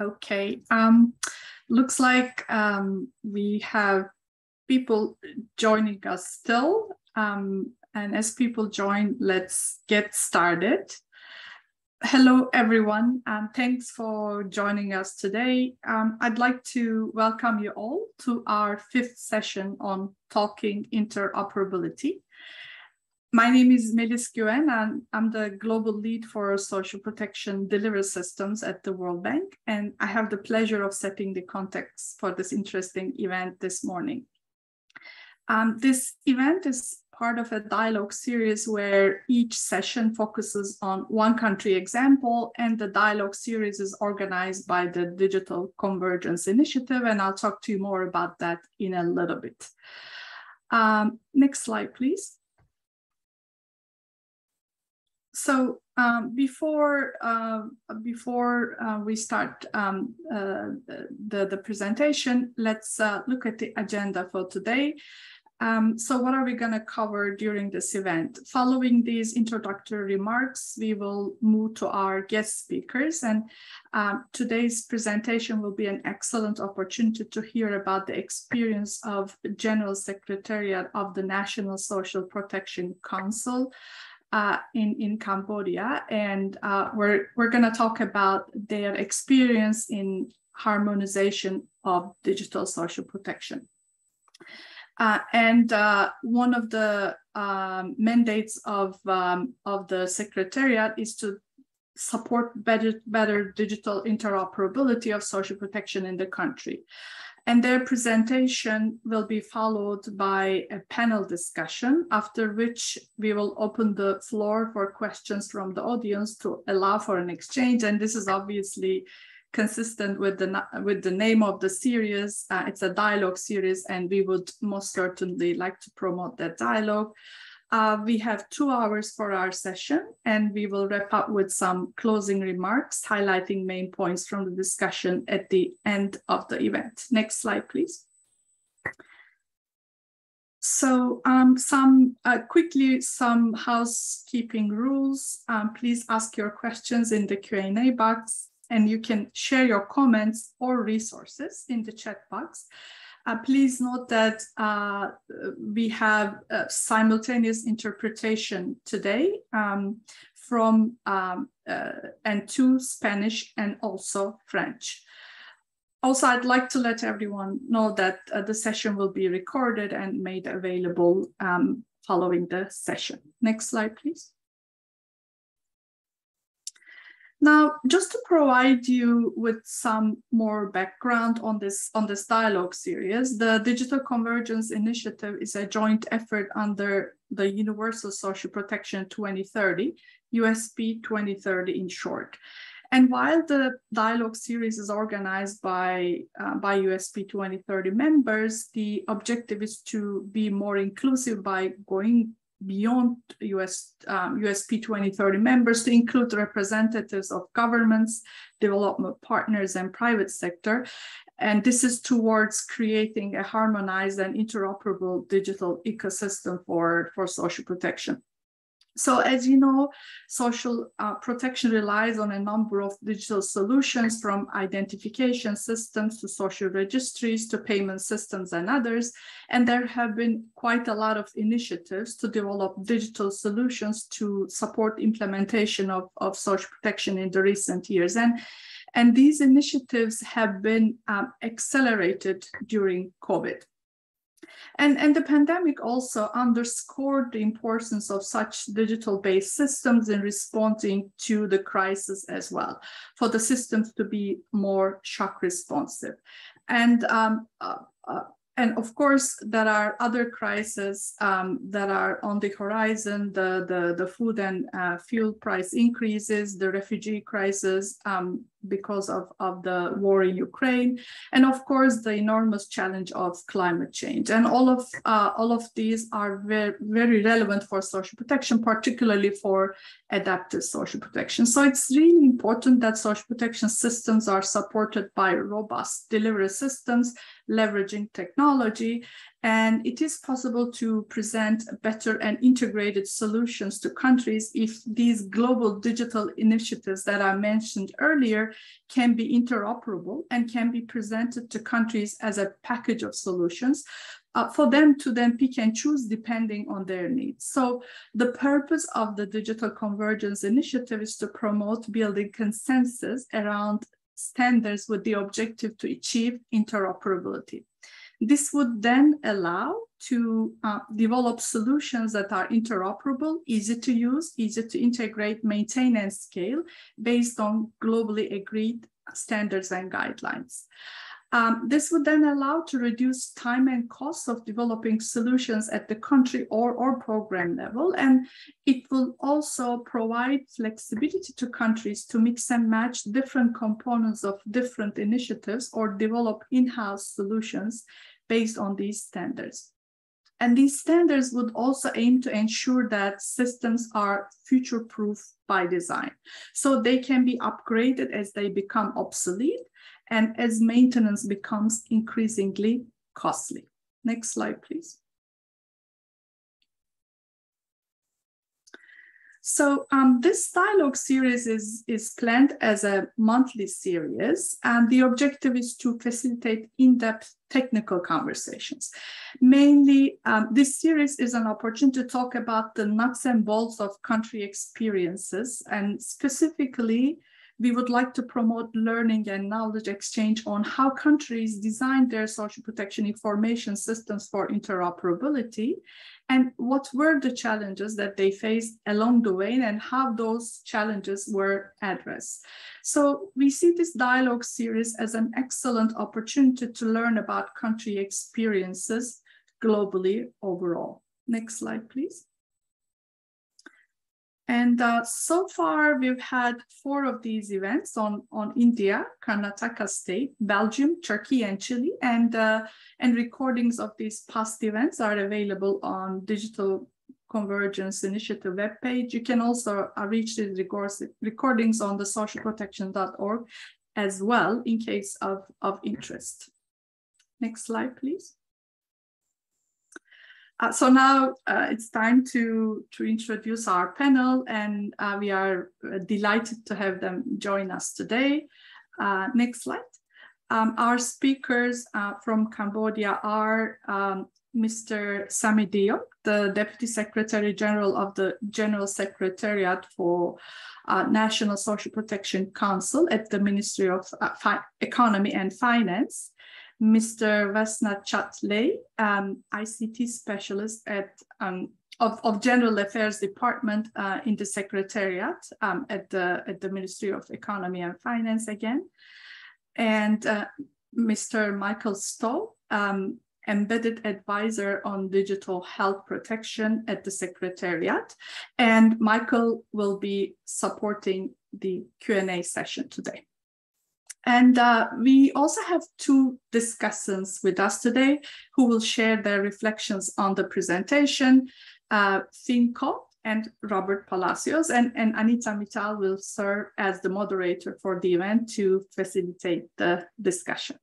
Okay, looks like we have people joining us still. And as people join, let's get started. Hello, everyone, and thanks for joining us today. I'd like to welcome you all to our 5th session on Talking Interoperability. My name is Melis Güven, and I'm the Global Lead for Social Protection Delivery Systems at the World Bank, and I have the pleasure of setting the context for this interesting event this morning. This event is part of a dialogue series where each session focuses on one country example, and the dialogue series is organized by the Digital Convergence Initiative, and I'll talk to you more about that in a little bit. Next slide, please. So before we start the presentation, let's look at the agenda for today. So what are we going to cover during this event? Following these introductory remarks, we will move to our guest speakers, and today's presentation will be an excellent opportunity to hear about the experience of the General Secretariat of the National Social Protection Council in Cambodia, and we're going to talk about their experience in harmonization of digital social protection. And one of the mandates of the Secretariat is to support better digital interoperability of social protection in the country. And their presentation will be followed by a panel discussion, after which we will open the floor for questions from the audience to allow for an exchange. And this is obviously consistent with the name of the series. It's a dialogue series, and we would most certainly like to promote that dialogue. We have 2 hours for our session, and we will wrap up with some closing remarks, highlighting main points from the discussion at the end of the event. Next slide, please. So quickly, some housekeeping rules. Please ask your questions in the Q&A box, and you can share your comments or resources in the chat box. Please note that we have simultaneous interpretation today from and to Spanish and also French. Also, I'd like to let everyone know that the session will be recorded and made available following the session. Next slide, please. Now, just to provide you with some more background on this dialogue series, the Digital Convergence Initiative is a joint effort under the Universal Social Protection 2030, USP 2030 in short. And while the dialogue series is organized by USP 2030 members, the objective is to be more inclusive by going beyond USP 2030 members to include representatives of governments, development partners, and private sector. And this is towards creating a harmonized and interoperable digital ecosystem for social protection. So as you know, social protection relies on a number of digital solutions, from identification systems to social registries to payment systems and others. And there have been quite a lot of initiatives to develop digital solutions to support implementation of social protection in the recent years. And these initiatives have been accelerated during COVID. And the pandemic also underscored the importance of such digital-based systems in responding to the crisis as well, for the systems to be more shock responsive. And of course, there are other crises that are on the horizon, the food and fuel price increases, the refugee crisis because of the war in Ukraine, and of course, the enormous challenge of climate change. And all of these are very, very relevant for social protection, particularly for adaptive social protection. So it's really important that social protection systems are supported by robust delivery systems, leveraging technology, and it is possible to present better and integrated solutions to countries if these global digital initiatives that I mentioned earlier software can be interoperable and can be presented to countries as a package of solutions for them to then pick and choose depending on their needs. So the purpose of the Digital Convergence Initiative is to promote building consensus around standards with the objective to achieve interoperability. This would then allow to develop solutions that are interoperable, easy to use, easy to integrate, maintain, and scale based on globally agreed standards and guidelines. This would then allow to reduce time and costs of developing solutions at the country or program level. And it will also provide flexibility to countries to mix and match different components of different initiatives or develop in-house solutions based on these standards. And these standards would also aim to ensure that systems are future-proof by design. So they can be upgraded as they become obsolete and as maintenance becomes increasingly costly. Next slide, please. So this dialogue series is planned as a monthly series, and the objective is to facilitate in-depth technical conversations. Mainly, this series is an opportunity to talk about the nuts and bolts of country experiences, and specifically, we would like to promote learning and knowledge exchange on how countries design their social protection information systems for interoperability, and what were the challenges that they faced along the way and how those challenges were addressed. So we see this dialogue series as an excellent opportunity to learn about country experiences globally overall. Next slide, please. And so far, we've had 4 of these events on India, Karnataka State, Belgium, Turkey, and Chile. And recordings of these past events are available on Digital Convergence Initiative webpage. You can also reach these recordings on the socialprotection.org as well in case of interest. Next slide, please. So now it's time to introduce our panel, and we are delighted to have them join us today. Next slide. Our speakers from Cambodia are Mr. Samedy, the Deputy Secretary General of the General Secretariat for National Social Protection Council at the Ministry of Economy and Finance. Mr. Veasna Chhut, ICT specialist of General Affairs Department in the Secretariat at the Ministry of Economy and Finance again. And Mr. Michael Stahl, Embedded Advisor on Digital Health Protection at the Secretariat. And Michael will be supporting the Q&A session today. And we also have 2 discussants with us today who will share their reflections on the presentation, Jie Koh and Robert Palacios, and Anita Mittal will serve as the moderator for the event to facilitate the discussion.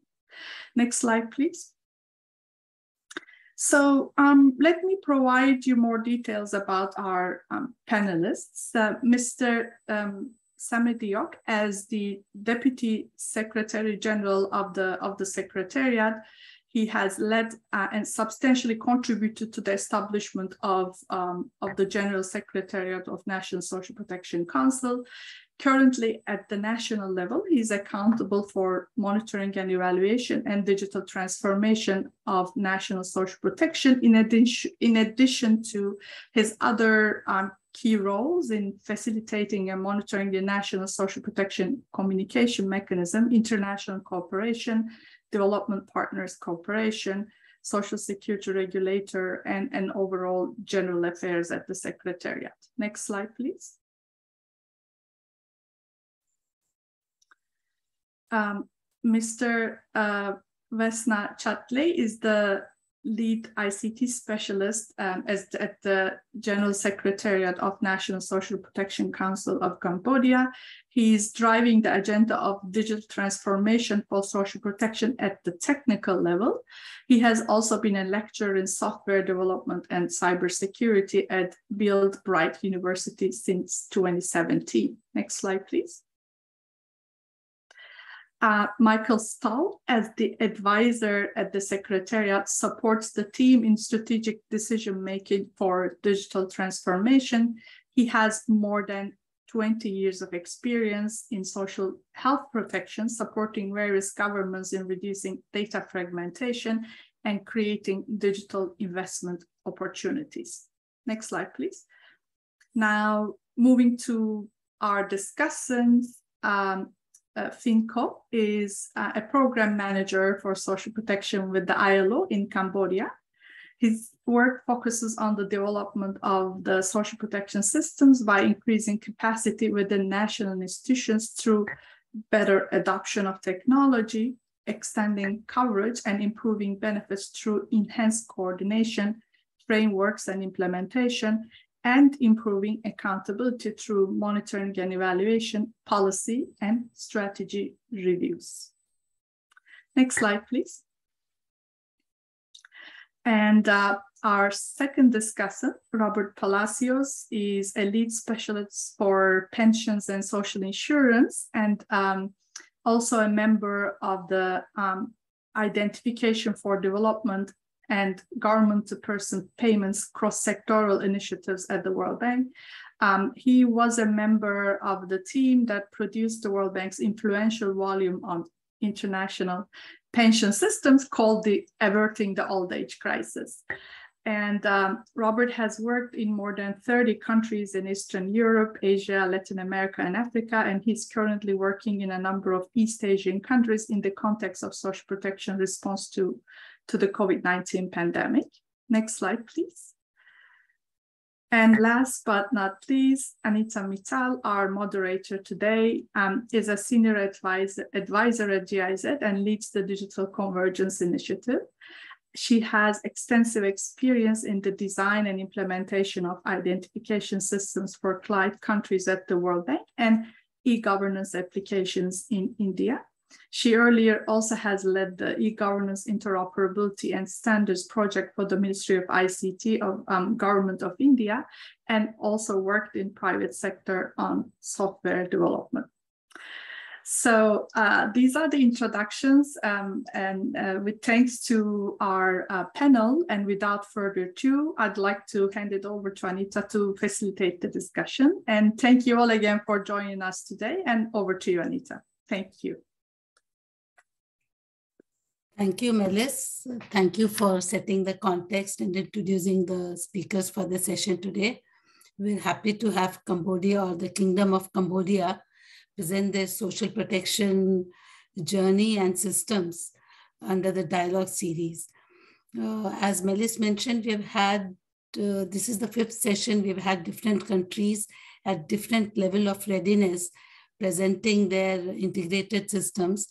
Next slide, please. So let me provide you more details about our panelists. Mr. Samedy, as the Deputy Secretary General of the Secretariat, he has led and substantially contributed to the establishment of the General Secretariat of National Social Protection Council. Currently, at the national level, he is accountable for monitoring and evaluation and digital transformation of national social protection, in addition to his other key roles in facilitating and monitoring the national social protection communication mechanism, international cooperation, development partners cooperation, social security regulator, and overall general affairs at the Secretariat. Next slide, please. Mr. Veasna Chhut is the lead ICT specialist at the General Secretariat of National Social Protection Council of Cambodia. He is driving the agenda of digital transformation for social protection at the technical level. He has also been a lecturer in software development and cybersecurity at Build Bright University since 2017. Next slide, please. Michael Stahl, as the advisor at the Secretariat, supports the team in strategic decision-making for digital transformation. He has more than 20 years of experience in social health protection, supporting various governments in reducing data fragmentation and creating digital investment opportunities. Next slide, please. Now, moving to our discussants, Koh is a program manager for social protection with the ILO in Cambodia. His work focuses on the development of the social protection systems by increasing capacity within national institutions through better adoption of technology, extending coverage, and improving benefits through enhanced coordination, frameworks and implementation, and improving accountability through monitoring and evaluation, policy, and strategy reviews. Next slide, please. And our second discussant, Robert Palacios, is a lead specialist for pensions and social insurance, and also a member of the Identification for Development and Government-to-Person Payments cross-sectoral initiatives at the World Bank. He was a member of the team that produced the World Bank's influential volume on international pension systems called the Averting the Old Age Crisis. And Robert has worked in more than 30 countries in Eastern Europe, Asia, Latin America, and Africa, and he's currently working in a number of East Asian countries in the context of social protection response to the COVID-19 pandemic. Next slide, please. And last but not least, Anita Mittal, our moderator today, is a senior advisor at GIZ and leads the Digital Convergence Initiative. She has extensive experience in the design and implementation of identification systems for client countries at the World Bank and e-governance applications in India. She earlier also has led the e-governance interoperability and standards project for the Ministry of ICT of Government of India, and also worked in private sector on software development. So these are the introductions, and with thanks to our panel, and without further ado, I'd like to hand it over to Anita to facilitate the discussion. And thank you all again for joining us today, and over to you, Anita. Thank you. Thank you, Melis. Thank you for setting the context and introducing the speakers for the session today. We're happy to have Cambodia, or the Kingdom of Cambodia, present their social protection journey and systems under the dialogue series. As Melis mentioned, we have had, this is the 5th session, we've had different countries at different level of readiness presenting their integrated systems.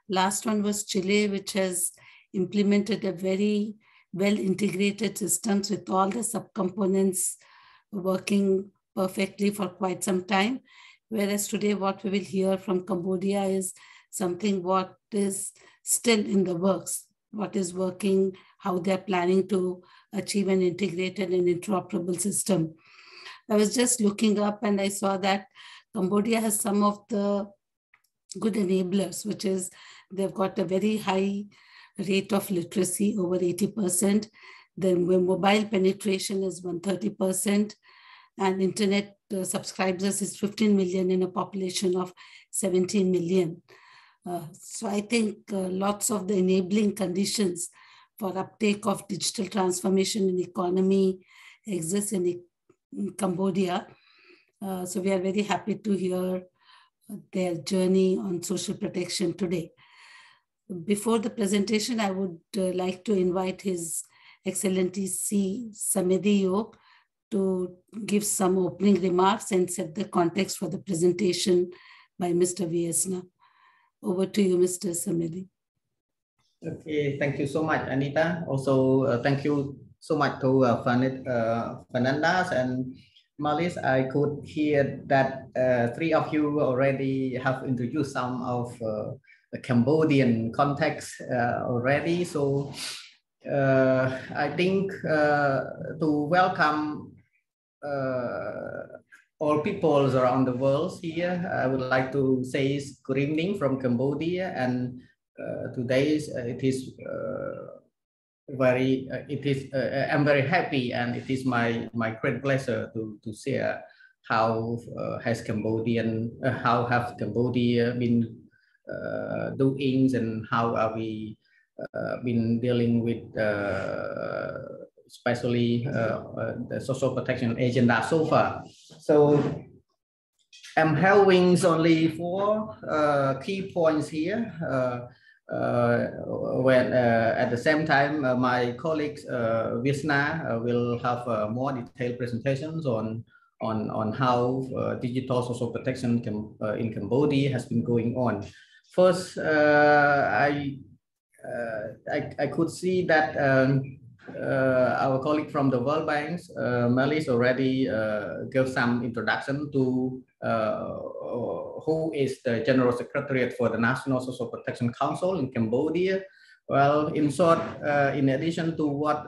Last one was Chile, which has implemented a very well integrated systems with all the subcomponents working perfectly for quite some time. Whereas today what we will hear from Cambodia is something what is still in the works, what is working, how they're planning to achieve an integrated and interoperable system. I was just looking up and I saw that Cambodia has some of the good enablers, which is they've got a very high rate of literacy, over 80%. Then mobile penetration is 130%, and internet subscribers is 15 million in a population of 17 million. So I think lots of the enabling conditions for uptake of digital transformation in economy exists in Cambodia. So we are very happy to hear their journey on social protection today. Before the presentation, I would like to invite His Excellency Samedy to give some opening remarks and set the context for the presentation by Mr. Veasna. Over to you, Mr. Samedy. Okay, thank you so much, Anita. Also, thank you so much to Fernandas and Melis. I could hear that 3 of you already have introduced some of the Cambodian context already. So I think to welcome all peoples around the world here. I would like to say good evening from Cambodia, and today it is I'm very happy, and it is my great pleasure to share how have Cambodia been doing, and how are we been dealing with especially the social protection agenda so far. So I'm having only 4 key points here. When at the same time, my colleagues Veasna will have more detailed presentations on how digital social protection in Cambodia has been going on. First, I could see that our colleague from the World Bank, Melis, already gave some introduction to who is the General Secretariat for the National Social Protection Council in Cambodia. Well, in short, in addition to what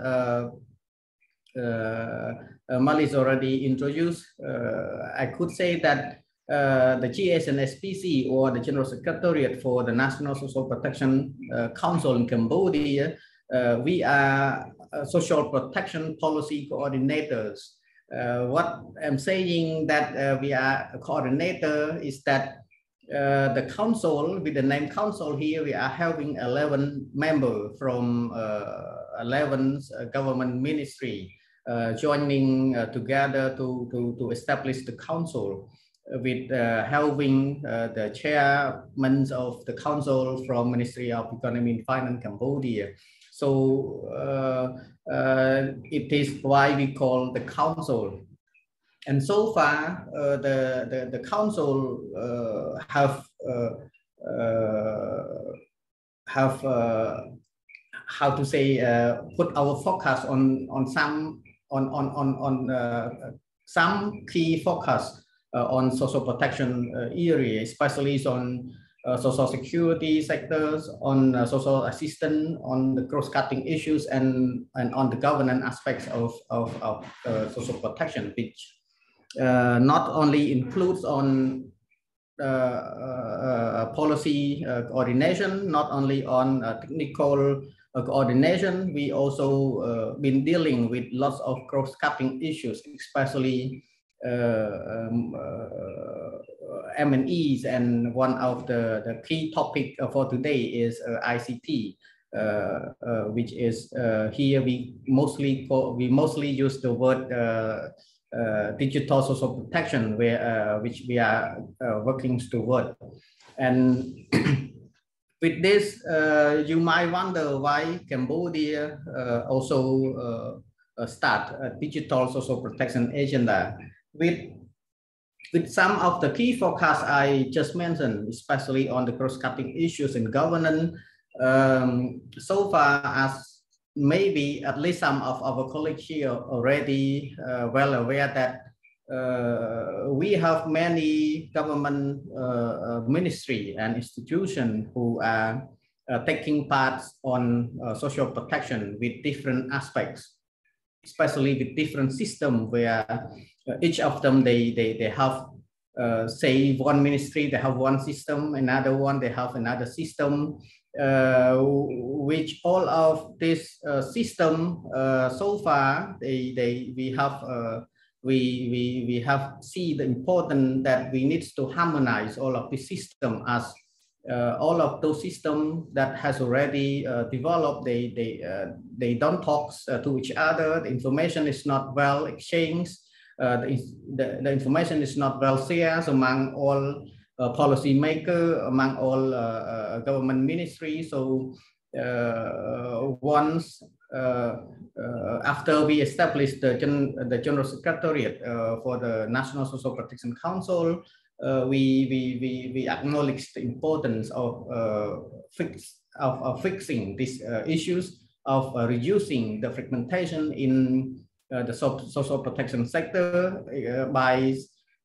Melis already introduced, I could say that the GS-NSPC, or the General Secretariat for the National Social Protection Council in Cambodia, we are social protection policy coordinators. What I'm saying that we are a coordinator is that the council, with the name council here, we are having 11 members from 11 government ministry joining together to establish the council, with having the chairmen of the council from Ministry of Economy and Finance Cambodia. So it is why we call the council. And so far, the council have how to say put our focus on some key focus on social protection area, especially on social security sectors, on social assistance, on the cross-cutting issues, and on the governance aspects of social protection, which not only includes on policy coordination, not only on technical coordination. We also been dealing with lots of cross-cutting issues, especially M&Es, and one of the key topic for today is ICT, which is here we mostly use the word digital social protection, which we are working toward. And with this, you might wonder why Cambodia also start a digital social protection agenda. With some of the key forecasts I just mentioned, especially on the cross-cutting issues in governance, so far as maybe at least some of our colleagues here already well aware that we have many government ministry and institutions who are taking part on social protection with different aspects, especially with different systems where each of them they have say one ministry they have one system, another one they have another system, which all of this system so far we have see the importance that we need to harmonize all of the system, as all of those systems that has already developed, they don't talk to each other. The information is not well exchanged. The information is not well shared among all policy makers, among all government ministries. So once after we established the General Secretariat for the National Social Protection Council, we acknowledge the importance of fixing these issues, of reducing the fragmentation in the social protection sector by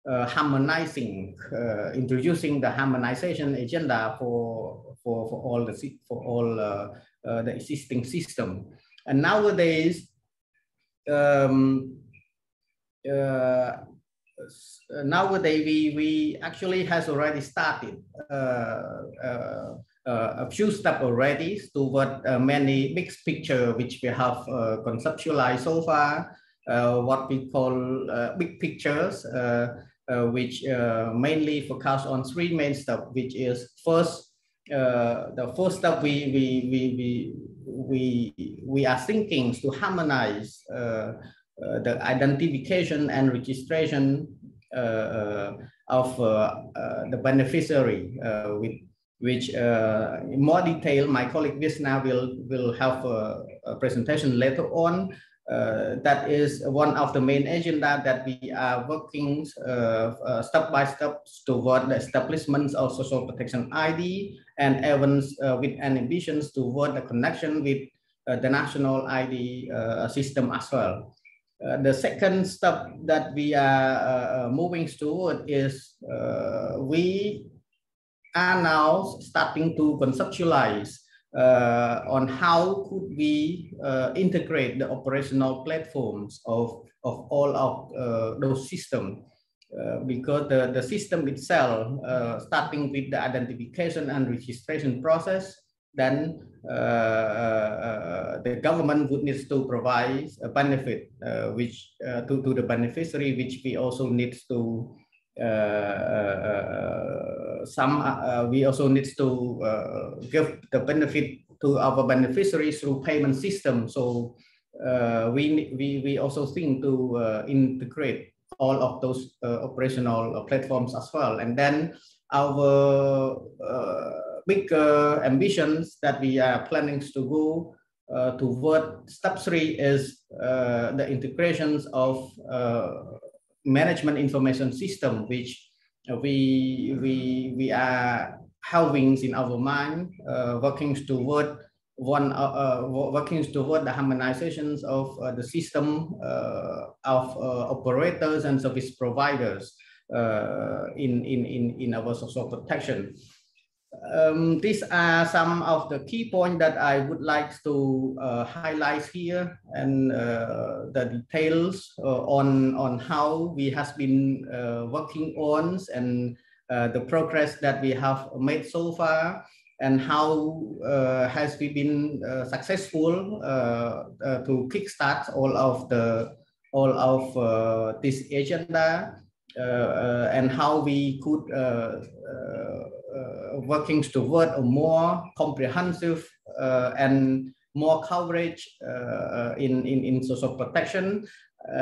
harmonizing, introducing the harmonization agenda for all the existing system. And nowadays, nowadays we actually has already started a few steps already toward many mixed picture which we have conceptualized so far, what we call big pictures, which mainly focus on three main steps, which is first, the first step we are thinking to harmonize the identification and registration of the beneficiary, with which in more detail my colleague Veasna will have a presentation later on. That is one of the main agenda that we are working step by step toward the establishment of social protection ID, and even with an ambitions toward the connection with the national ID system as well. The second step that we are moving toward is we are now starting to conceptualize on how could we integrate the operational platforms of all of those systems, because the system itself, starting with the identification and registration process, then the government would need to provide a benefit which to the beneficiary, which we also need to we also need to give the benefit to our beneficiaries through payment system. So we also think to integrate all of those operational platforms as well. And then our big ambitions that we are planning to go toward step 3 is the integrations of management information system, which we are having in our mind, working toward the harmonizations of the system of operators and service providers in our social protection. These are some of the key points that I would like to highlight here, and the details on how we have been working on, and the progress that we have made so far, and how has we been successful to kickstart all of this agenda, and how we could working toward a more comprehensive and more coverage in social protection.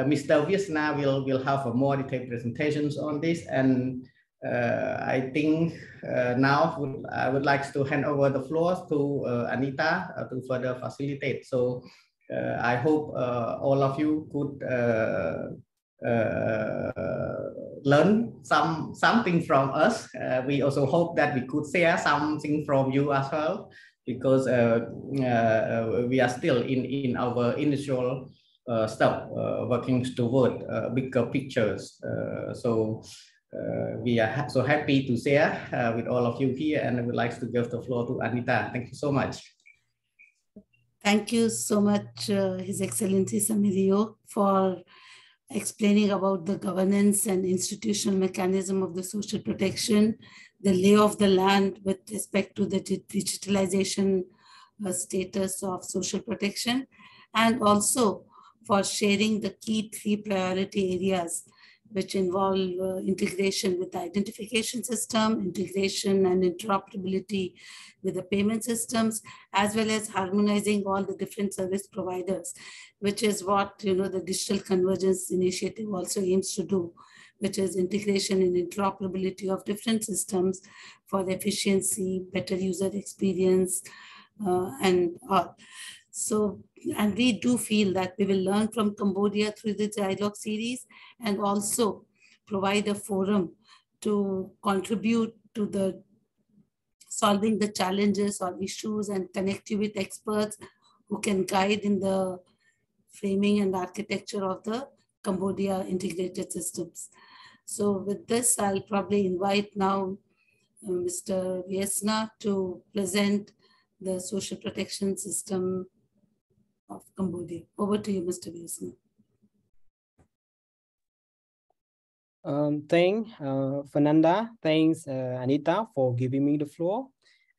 Mr. Veasna will have a more detailed presentations on this, and I think now I would like to hand over the floor to Anita to further facilitate. So I hope all of you could learn something from us. We also hope that we could share something from you as well, because we are still in our initial step, working toward bigger pictures. So we are so happy to share with all of you here, and I would like to give the floor to Anita. Thank you so much. Thank you so much, His Excellency Samedy, for explaining about the governance and institutional mechanism of the social protection, the lay of the land with respect to the digitalization status of social protection, and also for sharing the key 3 priority areas which involve integration with the identification system, integration and interoperability with the payment systems, as well as harmonizing all the different service providers, which is what the Digital Convergence Initiative also aims to do, which is integration and interoperability of different systems for efficiency, better user experience, and all. So, and we do feel that we will learn from Cambodia through the dialogue series, and also provide a forum to contribute to the solving the challenges or issues and connect you with experts who can guide in the framing and architecture of the Cambodia integrated systems. So with this, I'll probably invite now Mr. Veasna to present the social protection system of Cambodia. Over to you, Mr. Veasna. Thanks, Fernanda. Thanks, Anita, for giving me the floor.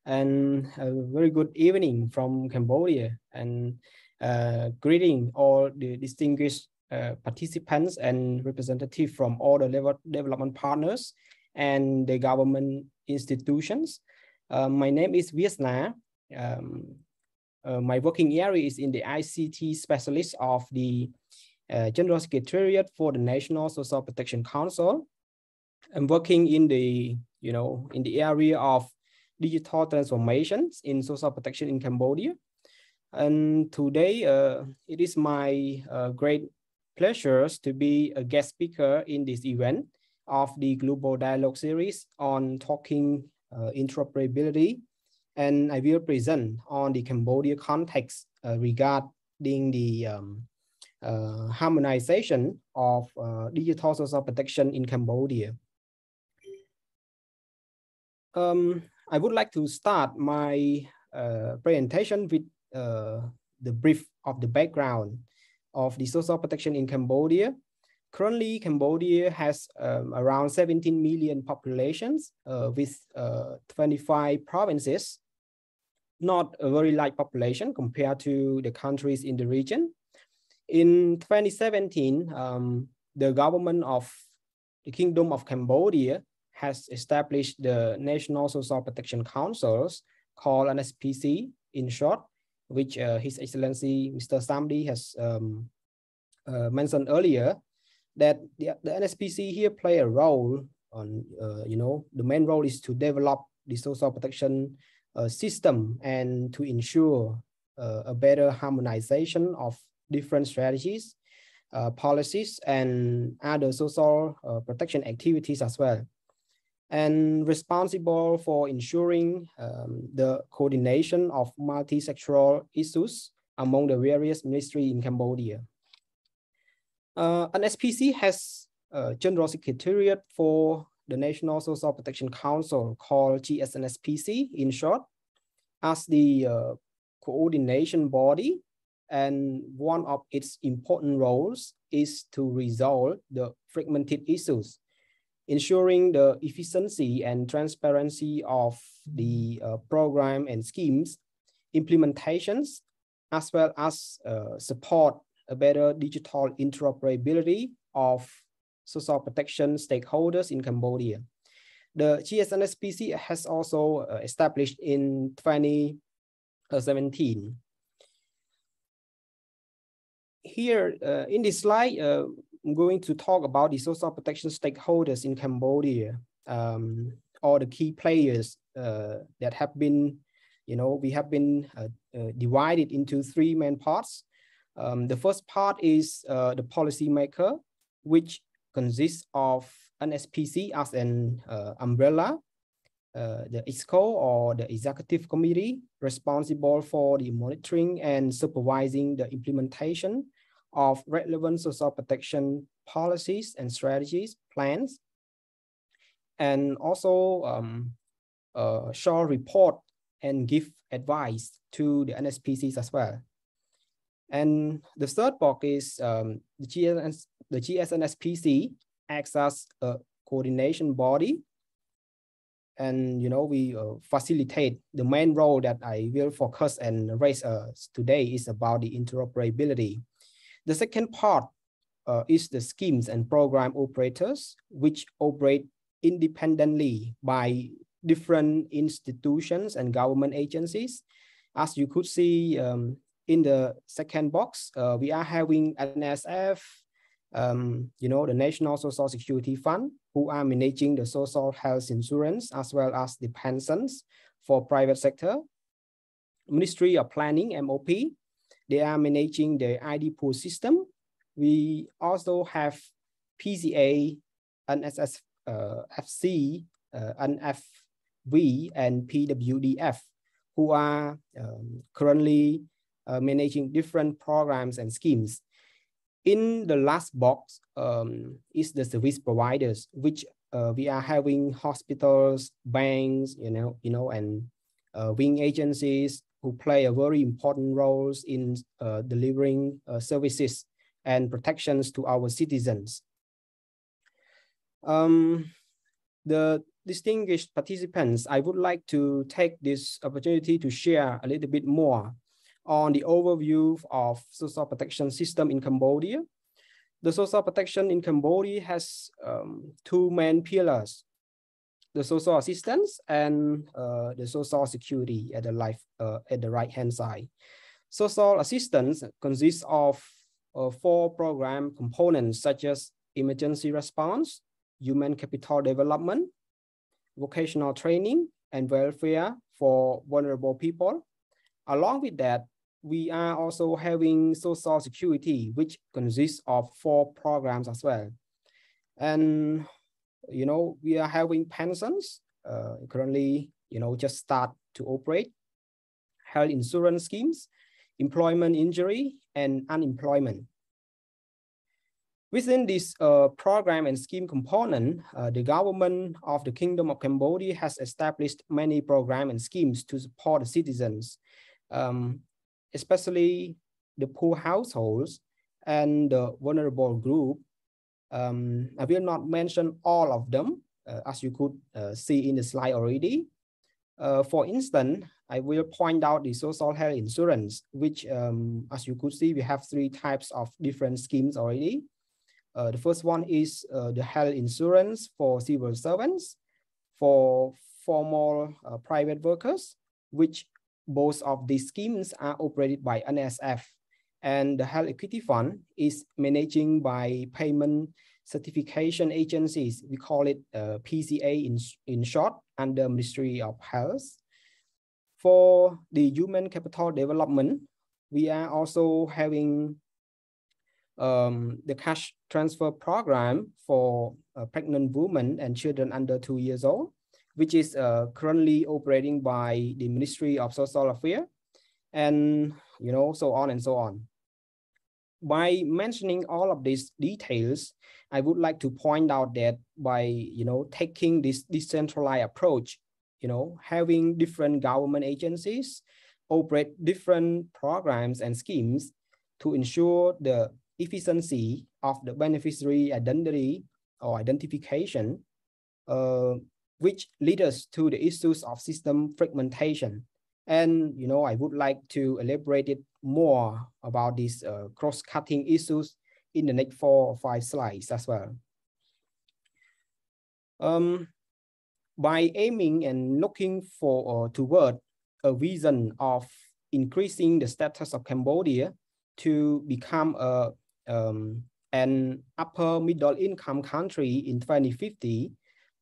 And a very good evening from Cambodia. And greeting all the distinguished participants and representatives from all the development partners and the government institutions. My name is Veasna. My working area is in the ICT specialist of the General Secretariat for the National Social Protection Council. I'm working in the, in the area of digital transformations in social protection in Cambodia. And today, it is my great pleasure to be a guest speaker in this event of the Global Dialogue Series on talking interoperability. And I will present on the Cambodia context regarding the harmonization of digital social protection in Cambodia. I would like to start my presentation with the brief of the background of the social protection in Cambodia. Currently, Cambodia has around 17 million populations with 25 provinces, not a very large population compared to the countries in the region. In 2017, the government of the Kingdom of Cambodia has established the National Social Protection Councils, called NSPC in short, which His Excellency Mr. Samedy has mentioned earlier, that the NSPC here play a role on, the main role is to develop the social protection system and to ensure a better harmonization of different strategies, policies, and other social protection activities as well. And responsible for ensuring the coordination of multi-sectoral issues among the various ministries in Cambodia. NSPC has a General Secretariat for the National Social Protection Council, called GS-NSPC in short, as the coordination body, and one of its important roles is to resolve the fragmented issues, ensuring the efficiency and transparency of the program and schemes implementations, as well as support a better digital interoperability of social protection stakeholders in Cambodia. The GS-NSPC has also established in 2017. Here in this slide, I'm going to talk about the social protection stakeholders in Cambodia, all the key players that have been, we have been divided into three main parts. The first part is the policymaker, which consists of NSPC as an umbrella, the EXCO or the Executive Committee, responsible for the monitoring and supervising the implementation of relevant social protection policies and strategies, plans, and also shall report and give advice to the NSPCs as well. And the third box is the GS-NSPC acts as a coordination body, and we facilitate. The main role that I will focus and raise today is about the interoperability. The second part is the schemes and program operators, which operate independently by different institutions and government agencies. As you could see in the second box, we are having NSF, the National Social Security Fund, who are managing the social health insurance as well as the pensions for private sector. Ministry of Planning, MOP, they are managing the ID pool system. We also have PCA, NSFC, NFV, and PWDF, who are currently managing different programs and schemes. In the last box is the service providers, which we are having hospitals, banks, and wing agencies who play a very important roles in delivering services and protections to our citizens. The distinguished participants, I would like to take this opportunity to share a little bit more on the overview of social protection system in Cambodia. The social protection in Cambodia has two main pillars: the social assistance and the social security at the right-hand side. Social assistance consists of 4 program components such as emergency response, human capital development, vocational training, and welfare for vulnerable people. Along with that, we are also having social security, which consists of 4 programs as well. And, you know, we are having pensions, currently, you know, just start to operate, health insurance schemes, employment injury, and unemployment. Within this program and scheme component, the government of the Kingdom of Cambodia has established many programs and schemes to support the citizens, especially the poor households and the vulnerable group. I will not mention all of them, as you could see in the slide already. For instance, I will point out the social health insurance, which, as you could see, we have 3 types of different schemes already. The first one is the health insurance for civil servants, for formal private workers, which both of these schemes are operated by NSF. And the health equity fund is managing by payment certification agencies. We call it PCA in short, under Ministry of Health. For the human capital development, we are also having the cash transfer program for pregnant women and children under 2 years old, which is currently operating by the Ministry of Social Affairs, and, you know, so on and so on. By mentioning all of these details, I would like to point out that by, you know, taking this decentralized approach, you know, having different government agencies operate different programs and schemes to ensure the efficiency of the beneficiary identity or identification, which leads us to the issues of system fragmentation. And, you know, I would like to elaborate it more about these cross-cutting issues in the next 4 or 5 slides as well. By aiming and looking for toward a vision of increasing the status of Cambodia to become an upper middle income country in 2050,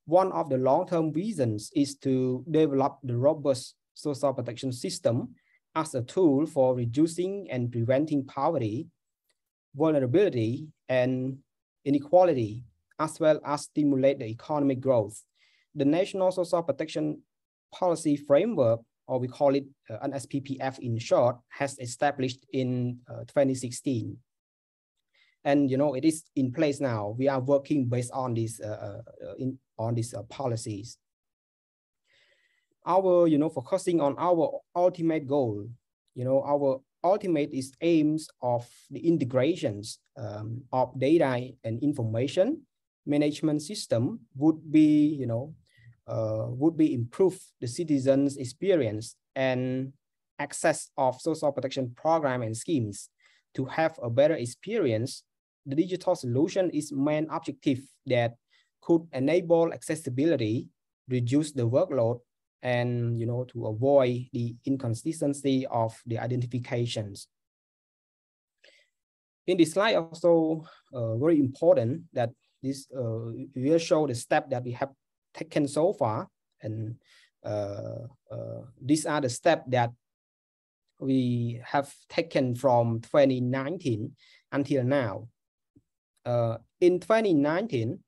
one of the long-term visions is to develop the robust social protection system as a tool for reducing and preventing poverty, vulnerability, and inequality, as well as stimulate the economic growth. The National Social Protection Policy Framework, or we call it NSPPF in short, has established in 2016. And, you know, it is in place now. We are working based on these policies. Our, you know, focusing on our ultimate goal, you know, our ultimate is aims of the integrations of data and information management system would be, you know, would be improve the citizens' experience and access of social protection program and schemes. To have a better experience, the digital solution is main objective that could enable accessibility, reduce the workload, and, you know, to avoid the inconsistency of the identifications. In this slide also very important that this will show the step that we have taken so far, and these are the steps that we have taken from 2019 until now. In 2019,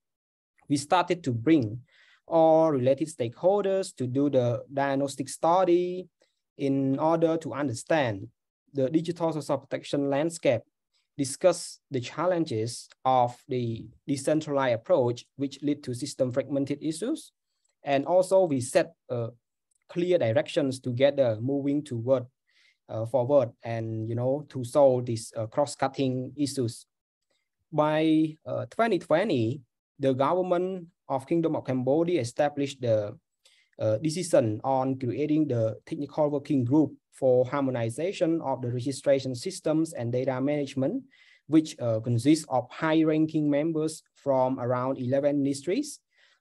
we started to bring all related stakeholders to do the diagnostic study in order to understand the digital social protection landscape, discuss the challenges of the decentralized approach, which lead to system fragmented issues. And also we set clear directions together moving toward forward and, you know, to solve these cross-cutting issues. By 2020, the government of Kingdom of Cambodia established the decision on creating the technical working group for harmonization of the registration systems and data management, which consists of high-ranking members from around 11 ministries,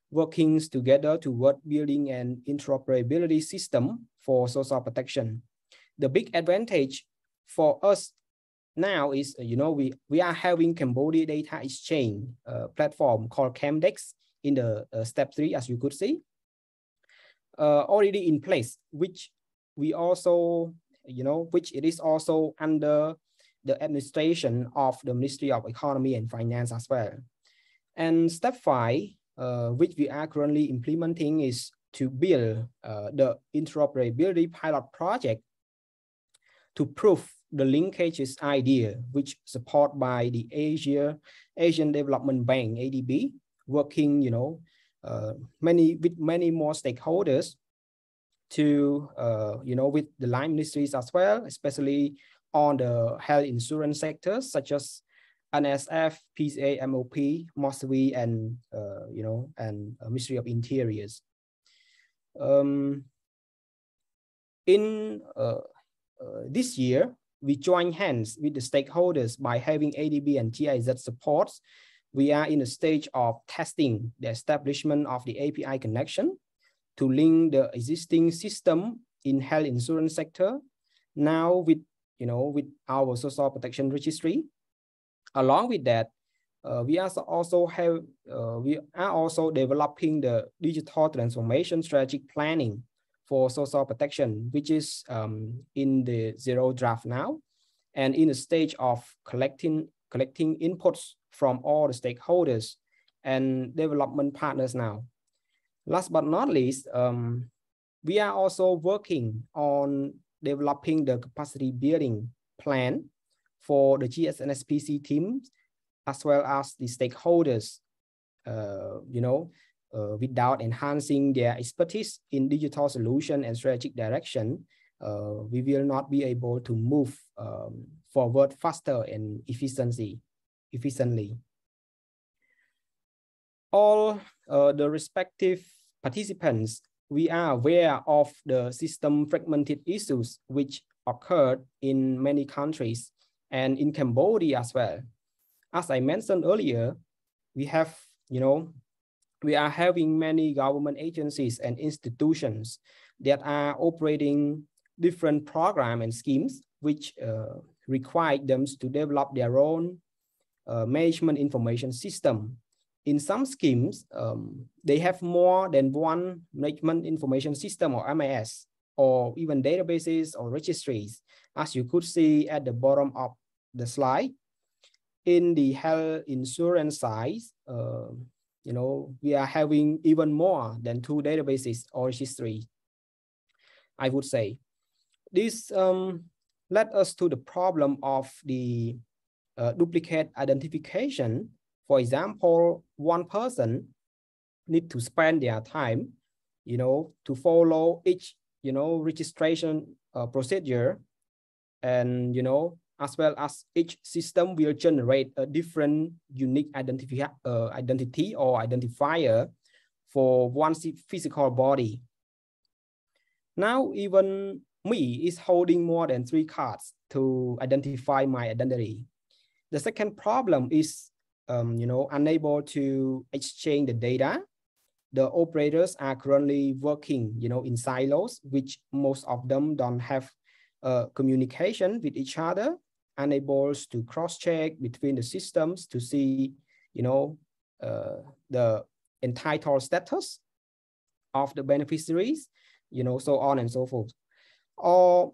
working together toward building an interoperability system for social protection. The big advantage for us now is, we are having Cambodia data exchange platform called CAMDEX in the step 3, as you could see, already in place, which we also, which it is also under the administration of the Ministry of Economy and Finance as well. And step 5, which we are currently implementing, is to build the interoperability pilot project to prove the linkages idea, which support by the Asian Development Bank, ADB, working, with many more stakeholders to, with the line ministries as well, especially on the health insurance sectors such as NSF, PCA, MOP, MOSWI, and Ministry of Interiors. In this year, we join hands with the stakeholders by having ADB and GIZ supports. We are in a stage of testing the establishment of the API connection to link the existing system in health insurance sector now with, with our social protection registry. Along with that, we are also developing the digital transformation strategic planning for social protection, which is in the 0 draft now, and in a stage of collecting inputs from all the stakeholders and development partners now. Last but not least, we are also working on developing the capacity building plan for the GS-NSPC teams, as well as the stakeholders, without enhancing their expertise in digital solution and strategic direction, we will not be able to move forward faster and efficiently. All the respective participants, we are aware of the system fragmented issues which occurred in many countries and in Cambodia as well. As I mentioned earlier, we have, we are having many government agencies and institutions that are operating different programs and schemes which require them to develop their own management information system. In some schemes, they have more than one management information system, or MIS, or even databases or registries, as you could see at the bottom of the slide. In the health insurance side, we are having even more than 2 databases or registries, I would say. This led us to the problem of the duplicate identification. For example, one person need to spend their time, to follow each, registration procedure, and, as well as each system will generate a different unique identity or identifier for one physical body. Now, even me is holding more than 3 cards to identify my identity. The second problem is, unable to exchange the data. The operators are currently working, in silos, which most of them don't have communication with each other, unable to cross-check between the systems to see, the entitled status of the beneficiaries, so on and so forth. Or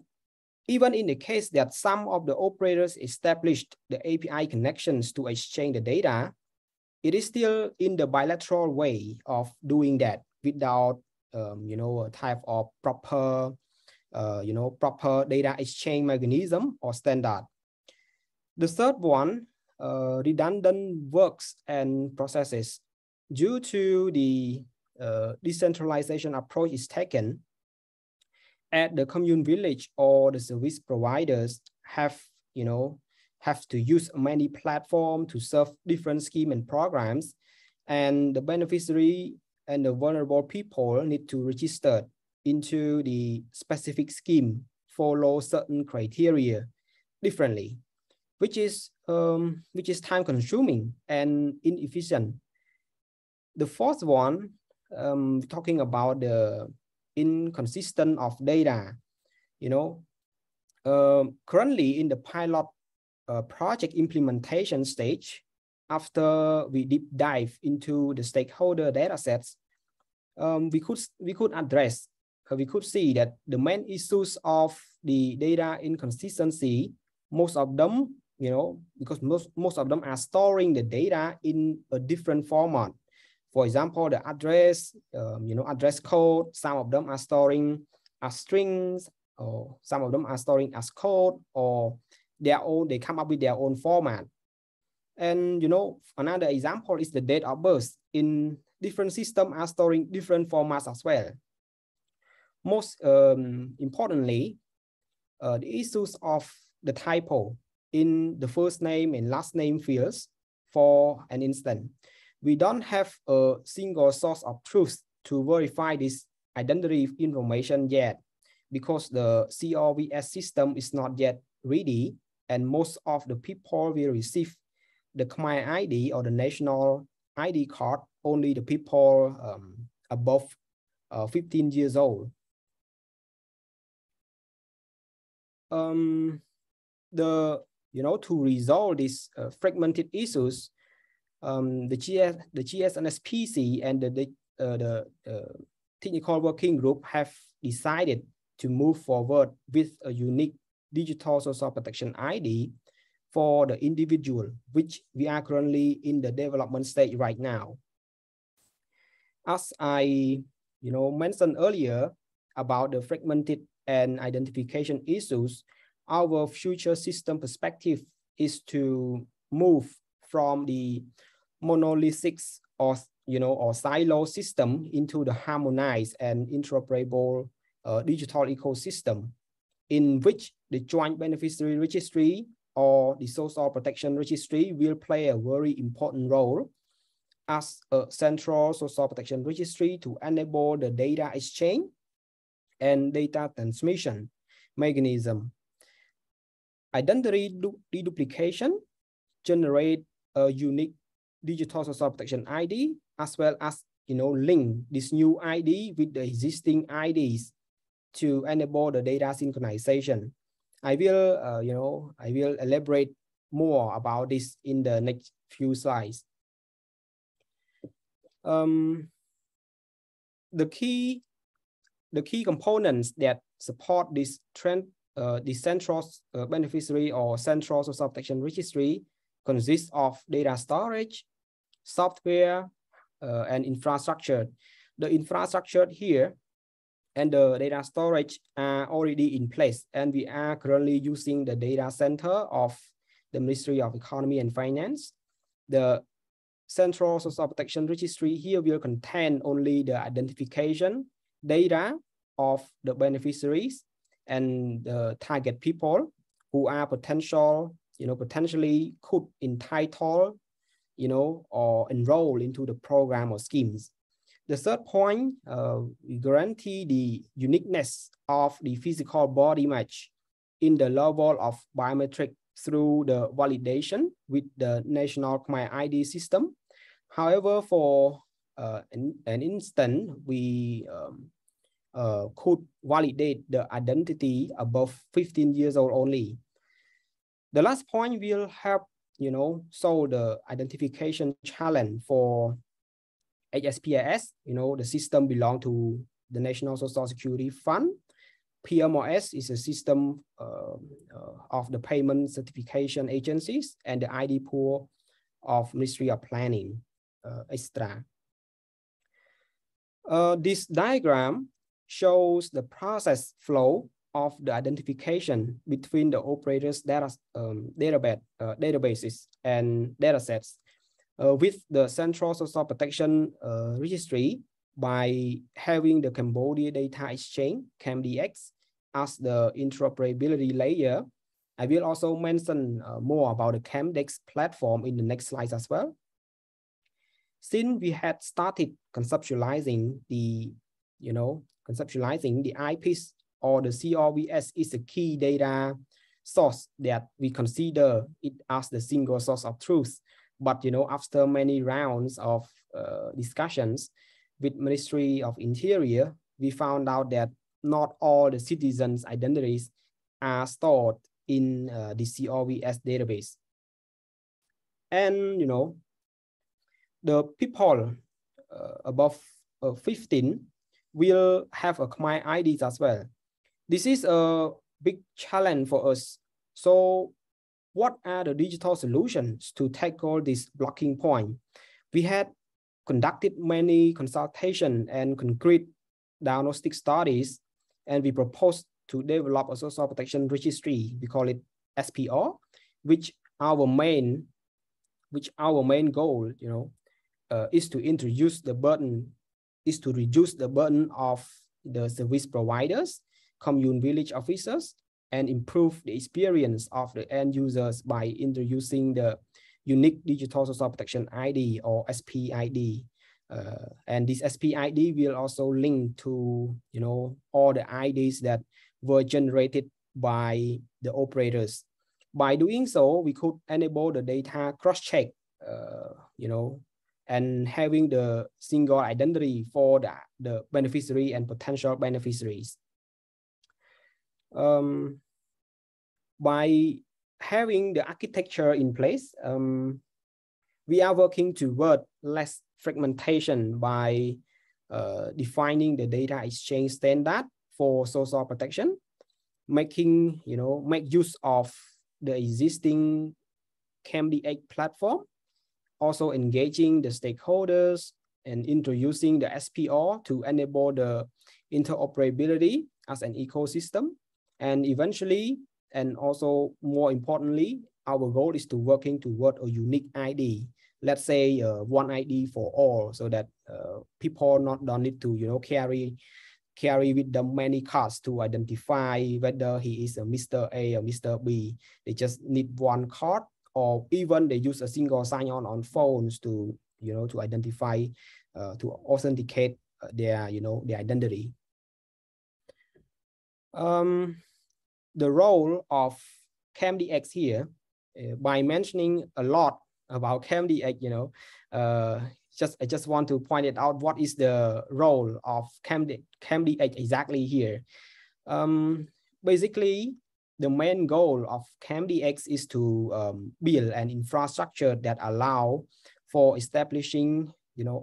even in the case that some of the operators established the API connections to exchange the data, it is still in the bilateral way of doing that without, a type of proper, proper data exchange mechanism or standard. The third one, redundant works and processes. Due to the decentralization approach is taken, at the commune village or the service providers have to use many platforms to serve different schemes and programs. and the beneficiary and the vulnerable people need to register into the specific scheme, follow certain criteria differently, which is time consuming and inefficient. The fourth one, talking about the inconsistent of data, currently in the pilot project implementation stage, after we deep dive into the stakeholder data sets, we could address, we could see that the main issues of the data inconsistency, most of them, because most of them are storing the data in a different format. For example, the address, address code, some of them are storing as strings, or some of them are storing as code, or they come up with their own format. And another example is the date of birth. In different systems are storing different formats as well. Most importantly, the issues of the typo in the first name and last name fields. For an instance, we don't have a single source of truth to verify this identity information yet, because the COVS system is not yet ready, and most of the people will receive the Khmer ID or the national ID card only the people above 15 years old. To resolve these fragmented issues, the GS-NSPC and the technical working group have decided to move forward with a unique digital social protection ID for the individual, which we are currently in the development stage right now. As I mentioned earlier about the fragmented and identification issues, our future system perspective is to move from the monolithic or silo system into the harmonized and interoperable digital ecosystem, in which the joint beneficiary registry or the social protection registry will play a very important role as a central social protection registry to enable the data exchange and data transmission mechanism. Identity deduplication generate a unique digital social protection ID, as well as link this new ID with the existing IDs to enable the data synchronization. I will elaborate more about this in the next few slides. The key components that support this trend, the central beneficiary or central social protection registry, consists of data storage, software, and infrastructure. The infrastructure here and the data storage are already in place, and we are currently using the data center of the Ministry of Economy and Finance. The Central Social Protection Registry here will contain only the identification data of the beneficiaries and the target people who are potentially could entitle, or enroll into the program or schemes. The third point, we guarantee the uniqueness of the physical body image in the level of biometric through the validation with the national Khmer ID system. However, for an instant, we could validate the identity above 15 years old only. The last point will help, solve the identification challenge for HSPIS. The system belongs to the National Social Security Fund. PMOS is a system of the payment certification agencies, and the ID pool of Ministry of Planning, extra. This diagram shows the process flow of the identification between the operators' databases and datasets with the Central Social Protection Registry by having the Cambodia Data Exchange, CAMDX, as the interoperability layer. I will also mention more about the CAMDX platform in the next slides as well. Since we had started conceptualizing the, conceptualizing the IPs or the CRVS is a key data source that we consider it as the single source of truth. But, after many rounds of discussions with Ministry of Interior, we found out that not all the citizens' identities are stored in the CRVS database. And, the people above 15 will have a Khmer IDs as well. This is a big challenge for us. So what are the digital solutions to tackle this blocking point? We had conducted many consultation and concrete diagnostic studies, and we proposed to develop a social protection registry. We call it SPR, which our main goal, is to reduce the burden of the service providers, commune village officers, and improve the experience of the end users by introducing the unique digital social protection ID or SPID. And this SPID will also link to, all the IDs that were generated by the operators. By doing so, we could enable the data cross-check, and having the single identity for the beneficiary and potential beneficiaries. By having the architecture in place, we are working toward less fragmentation by defining the data exchange standard for social protection, make use of the existing CAMDH platform, also engaging the stakeholders and introducing the SPR to enable the interoperability as an ecosystem. And eventually, and also more importantly, our goal is to working toward a unique ID. Let's say one ID for all, so that people don't need to carry with them many cards to identify whether he is a Mr. A or Mr. B. They just need one card, or even they use a single sign-on on phones to to identify, to authenticate their their identity. The role of CAMDX here, by mentioning a lot about CAMDX, I just want to point it out. What is the role of CAMDX exactly here? Basically, the main goal of CAMDX is to build an infrastructure that allow for establishing,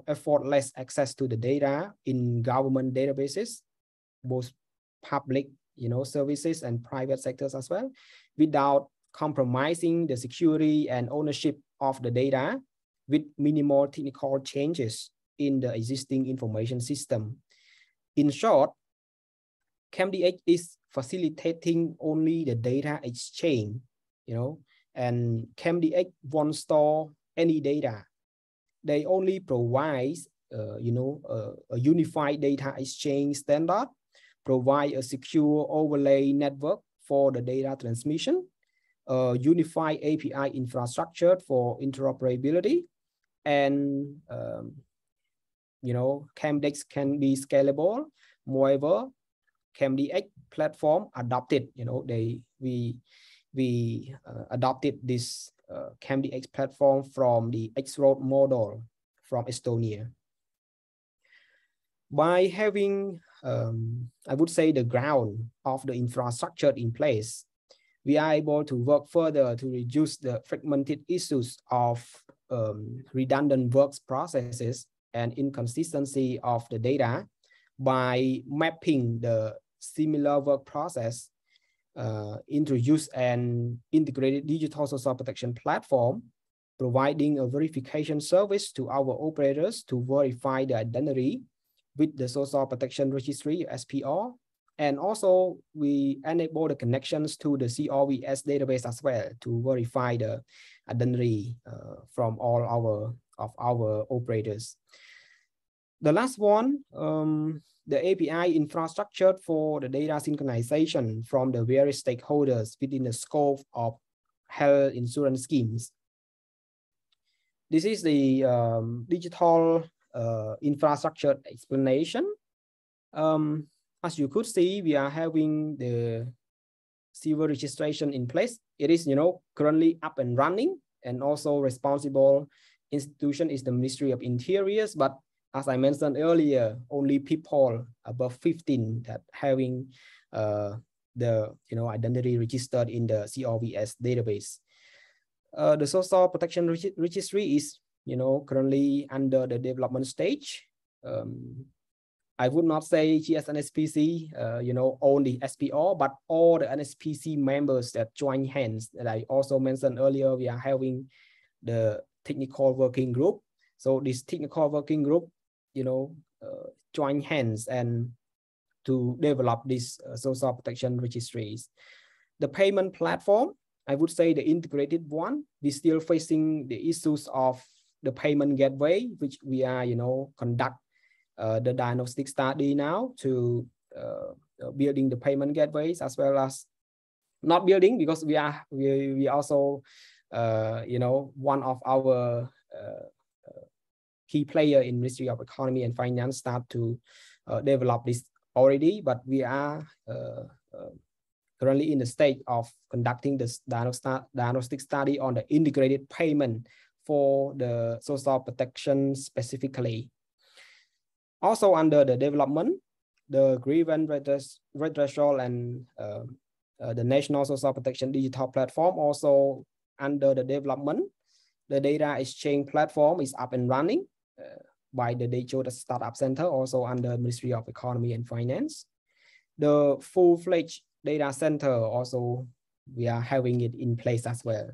effortless access to the data in government databases, both public, services and private sectors as well, without compromising the security and ownership of the data, with minimal technical changes in the existing information system. In short, CAMDH is facilitating only the data exchange, and CAMDH won't store any data. They only provide, a unified data exchange standard, provide a secure overlay network for the data transmission, unified API infrastructure for interoperability, and CAMDX can be scalable. Moreover, CAMDX platform adopted, we adopted this CAMDX platform from the X-Road model from Estonia. By having, I would say, the ground of the infrastructure in place, we are able to work further to reduce the fragmented issues of redundant work processes and inconsistency of the data by mapping the similar work process, introduce an integrated digital social protection platform, providing a verification service to our operators to verify the identity with the social protection registry, SPR. And also we enable the connections to the CRVS database as well to verify the identity from all our operators. The last one, the API infrastructure for the data synchronization from the various stakeholders within the scope of health insurance schemes. This is the digital infrastructure explanation. As you could see, we are having the civil registration in place. It is, currently up and running, and also responsible institution is the Ministry of Interiors. But as I mentioned earlier, only people above 15 that having the identity registered in the COVS database. The social protection registry is currently under the development stage. I would not say GS-NSPC, own the SPO, but all the NSPC members that join hands that I also mentioned earlier, we are having the technical working group. So this technical working group, join hands and to develop these social protection registries. The payment platform, I would say the integrated one, we still facing the issues of the payment gateway, which we are, conduct the diagnostic study now to building the payment gateways, as well as not building, because we also one of our key player in Ministry of Economy and Finance start to develop this already, but we are currently in the stage of conducting this diagnostic study on the integrated payment for the social protection specifically. Also under the development, the grievance redressal and the National Social Protection Digital Platform also under the development. The data exchange platform is up and running by the Digital Startup Center, also under Ministry of Economy and Finance. The full-fledged data center also, we are having it in place as well.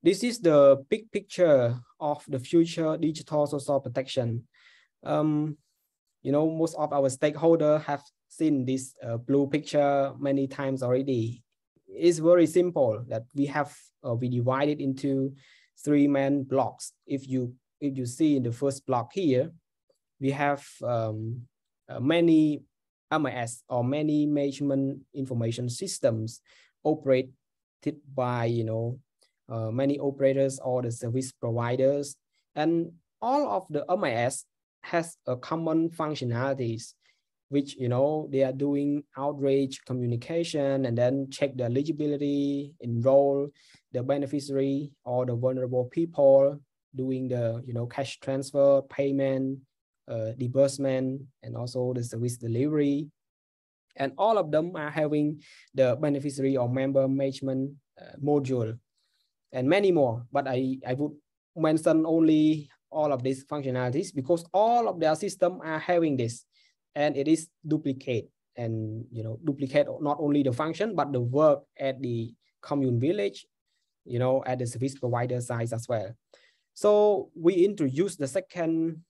This is the big picture of the future digital social protection. Most of our stakeholders have seen this blue picture many times already. It's very simple that we divided into 3 main blocks. If you see in the first block here, we have many MIS or many management information systems operated by many operators or the service providers, and all of the MIS has a common functionalities, which they are doing outreach communication and then check the eligibility, enroll the beneficiary or the vulnerable people, doing the cash transfer, payment, disbursement, and also the service delivery. And all of them are having the beneficiary or member management module and many more. But I would mention only all of these functionalities because all of their systems are having this, and it is duplicate, and duplicate not only the function but the work at the commune village, at the service provider side as well. So we introduced the second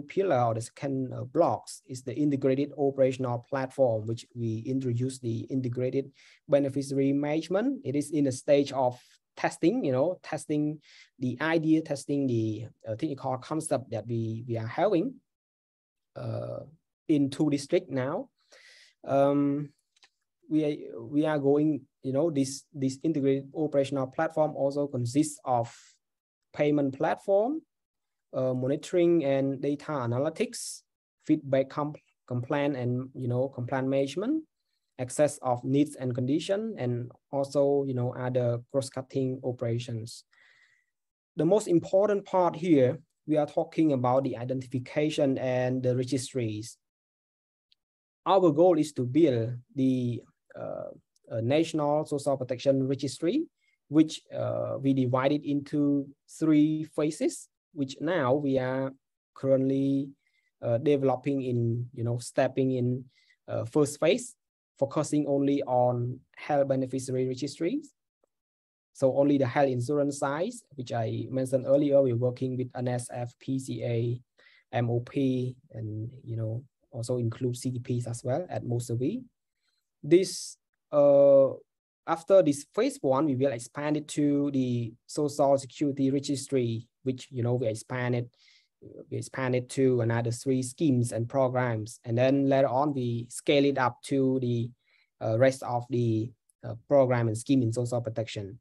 pillar, or the second blocks, is the integrated operational platform, which we introduced the integrated beneficiary management. It is in a stage of testing, testing the idea, testing the technical concept that we are having in 2 districts now. We are going, this integrated operational platform also consists of payment platform, monitoring and data analytics, feedback complaint and complaint management, access of needs and condition, and also other cross-cutting operations. The most important part here, we are talking about the identification and the registries. Our goal is to build the National Social Protection Registry, which we divided into 3 phases, which now we are currently developing in, stepping in first phase, focusing only on health beneficiary registries. So only the health insurance side, which I mentioned earlier, we're working with NSF, PCA, MOP, and also include CDPs as well at Mosavi. This after this phase 1, we will expand it to the Social Security Registry, which we expanded to another 3 schemes and programs, and then later on we scale it up to the rest of the program and scheme in social protection.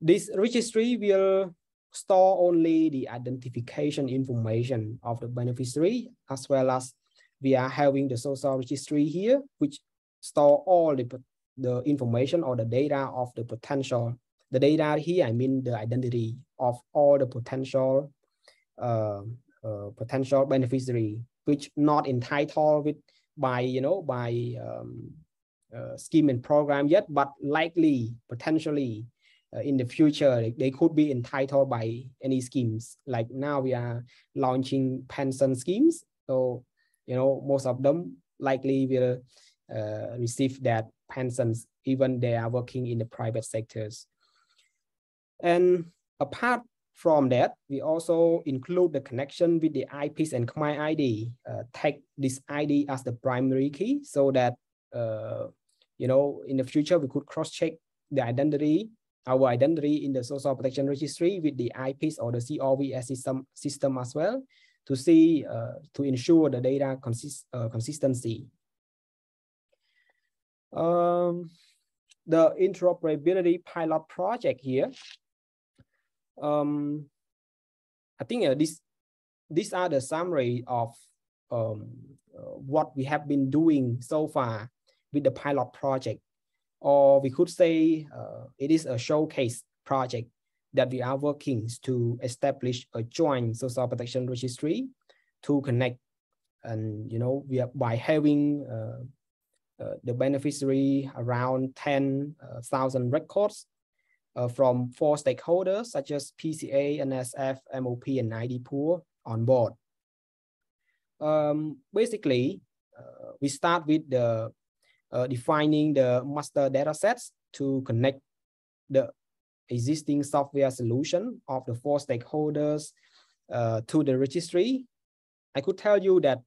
This registry will store only the identification information of the beneficiary, as well as we are having the social registry here, which store all the information or the data of the potential. The data here, I mean the identity of all the potential potential beneficiary, which not entitled with by scheme and program yet, but likely potentially in the future they could be entitled by any schemes. Like now we are launching pension schemes, so most of them likely will receive that pensions even they are working in the private sectors. And apart from that, we also include the connection with the IPs and Khmer ID. Take this ID as the primary key, so that in the future we could cross-check the identity, our identity in the social protection registry with the IPs or the COVS system as well, to see to ensure the data consistency. The interoperability pilot project here. I think these are the summary of what we have been doing so far with the pilot project, or we could say it is a showcase project that we are working to establish a joint social protection registry to connect, and we are by having the beneficiary around 10,000 records from 4 stakeholders such as PCA, NSF, MOP, and ID pool on board. Basically, we start with the defining the master data sets to connect the existing software solution of the 4 stakeholders to the registry. I could tell you that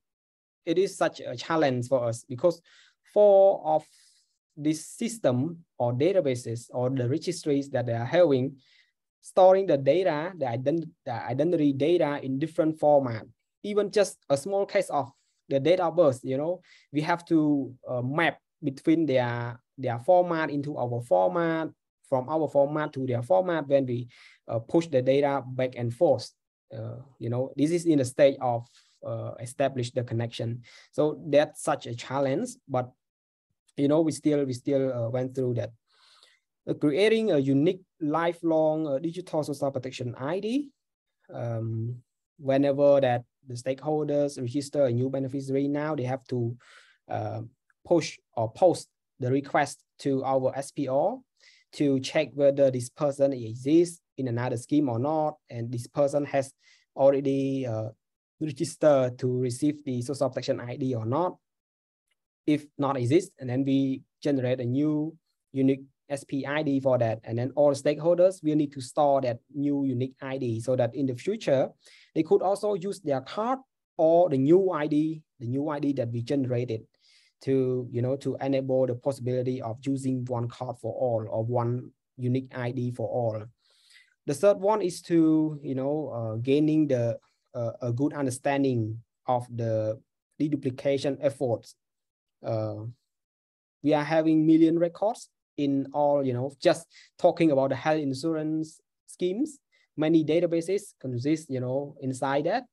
it is such a challenge for us, because 4 of this system or databases or the registries that they are having, storing the data, the identity data in different format. Even just a small case of the date of birth, we have to map between their format into our format, from our format to their format when we push the data back and forth. This is in the stage of establish the connection. So that's such a challenge, but we still went through that. Creating a unique lifelong digital social protection ID. Whenever that the stakeholders register a new beneficiary, now they have to push or post the request to our SPO to check whether this person exists in another scheme or not, and this person has already registered to receive the social protection ID or not. If not exist, and then we generate a new unique SP ID for that, and then all stakeholders will need to store that new unique ID, so that in the future they could also use their card or the new ID that we generated to to enable the possibility of using one card for all or one unique ID for all. The third one is to gaining a good understanding of the deduplication efforts. We are having million records in all, just talking about the health insurance schemes. Many databases consist, inside that,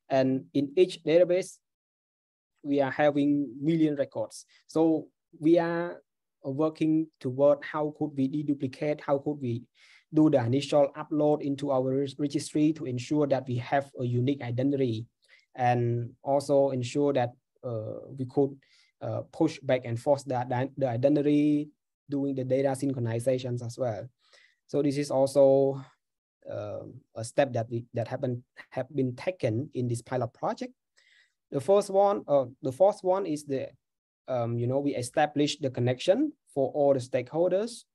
and in each database we are having million records. So we are working toward how could we deduplicate, how could we do the initial upload into our registry to ensure that we have a unique identity, and also ensure that we could push back and forth the identity, doing the data synchronizations as well. So this is also a step that have been taken in this pilot project. The fourth one is the we establish the connection for all the stakeholders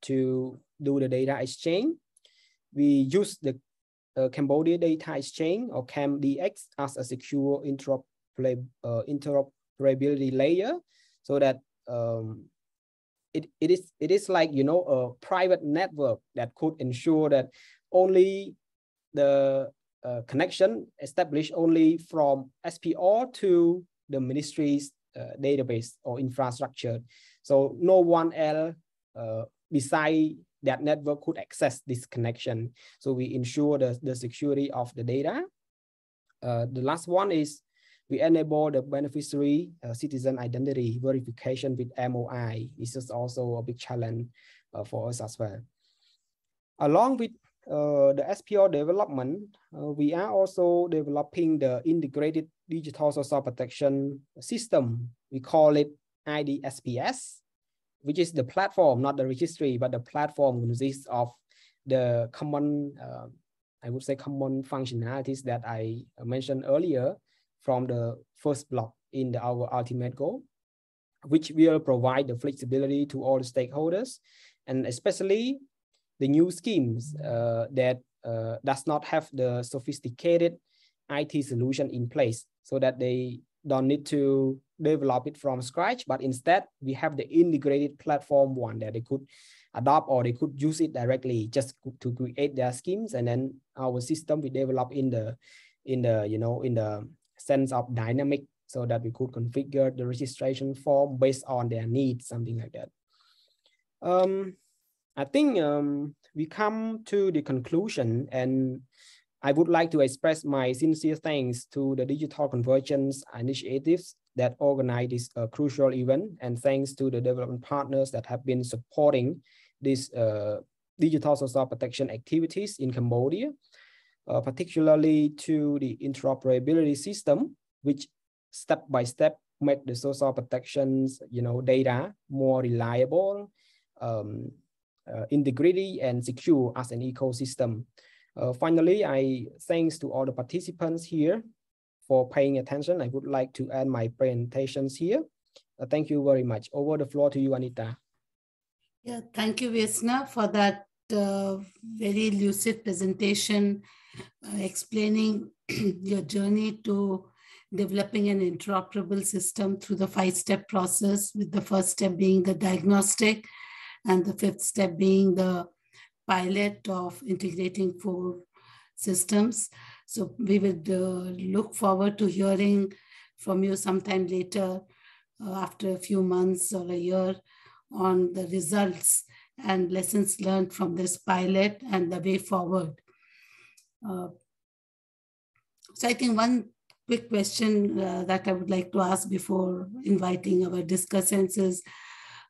to do the data exchange. We use the Cambodia Data Exchange, or CamDX, as a secure interoperability layer, so that it is like a private network that could ensure that only the connection established only from SPO to the ministry's database or infrastructure. So no one else beside that network could access this connection. So we ensure the security of the data. The last one is we enable the beneficiary citizen identity verification with MOI. This is also a big challenge for us as well. Along with the SPO development, we are also developing the integrated digital social protection system. We call it IDSPS, which is the platform, not the registry, but the platform consists of the common, I would say common functionalities that I mentioned earlier from the first block in our ultimate goal, which will provide the flexibility to all the stakeholders, and especially the new schemes that does not have the sophisticated IT solution in place, so that they don't need to develop it from scratch, but instead we have the integrated platform one that they could adopt, or they could use it directly just to create their schemes, and then our system we develop in the sense of dynamic, so that we could configure the registration form based on their needs, something like that. I think we come to the conclusion, and I would like to express my sincere thanks to the Digital Convergence Initiatives that organize this crucial event, and thanks to the development partners that have been supporting this digital social protection activities in Cambodia, particularly to the interoperability system, which step by step make the social protections data more reliable, integrity and secure as an ecosystem. Finally, I thanks to all the participants here for paying attention. I would like to end my presentations here. Thank you very much. Over the floor to you, Anita. Yeah, thank you, Veasna, for that very lucid presentation explaining your journey to developing an interoperable system through the 5-step process, with the first step being the diagnostic and the 5th step being the pilot of integrating 4 systems. So we would look forward to hearing from you sometime later, after a few months or a year, on the results and lessons learned from this pilot and the way forward. So I think one quick question that I would like to ask before inviting our discussants is,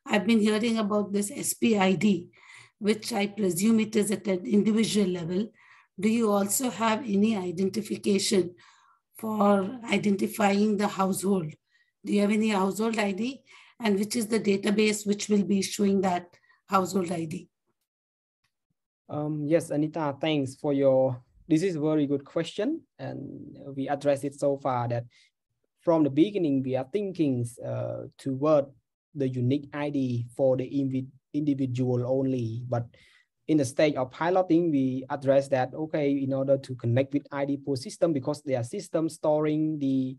I've been hearing about this SPID, which I presume it is at an individual level. Do you also have any identification for identifying the household? Do you have any household ID? And which is the database which will be showing that household ID? Yes, Anita, thanks for this is a very good question. And we addressed it so far that from the beginning, we are thinking toward the unique ID for the individual only. But in the stage of piloting, we address that, okay, in order to connect with ID pool system, because their system storing the,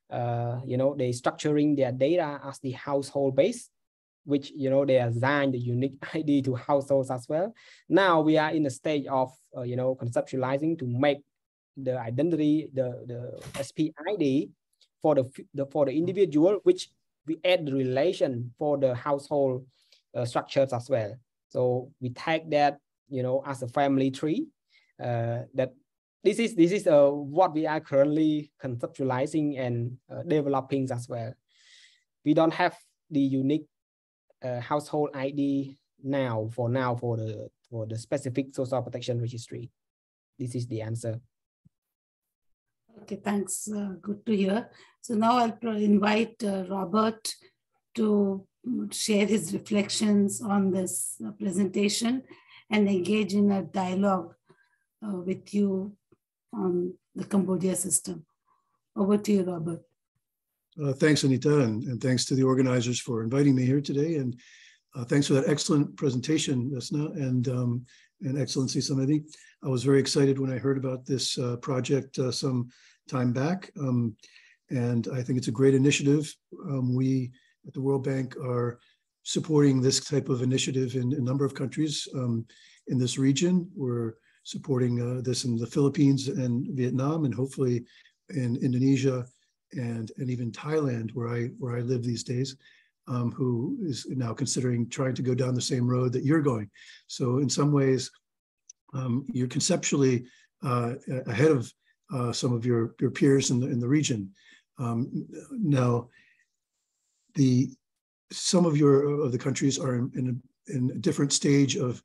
they structuring their data as the household base, which, they assign the unique ID to households as well. Now we are in the stage of, conceptualizing to make the identity, the SPID for the individual, which we add the relation for the household structures as well. So we take that, as a family tree. That this is what we are currently conceptualizing and developing as well. We don't have the unique household ID for the specific social protection registry. This is the answer. Okay, thanks. Good to hear. So now I'll invite Robert to share his reflections on this presentation and engage in a dialogue with you on the Cambodia system. Over to you, Robert. Thanks, Anita, and thanks to the organizers for inviting me here today. And thanks for that excellent presentation, Veasna, and Excellency Samedy. I was very excited when I heard about this project some time back. And I think it's a great initiative. We at the World Bank are supporting this type of initiative in a number of countries in this region. We're supporting this in the Philippines and Vietnam, and hopefully in Indonesia and even Thailand, where I live these days. who is now considering trying to go down the same road that you're going. So in some ways, you're conceptually ahead of some of your peers in the region. Now, some of the countries are in a different stage of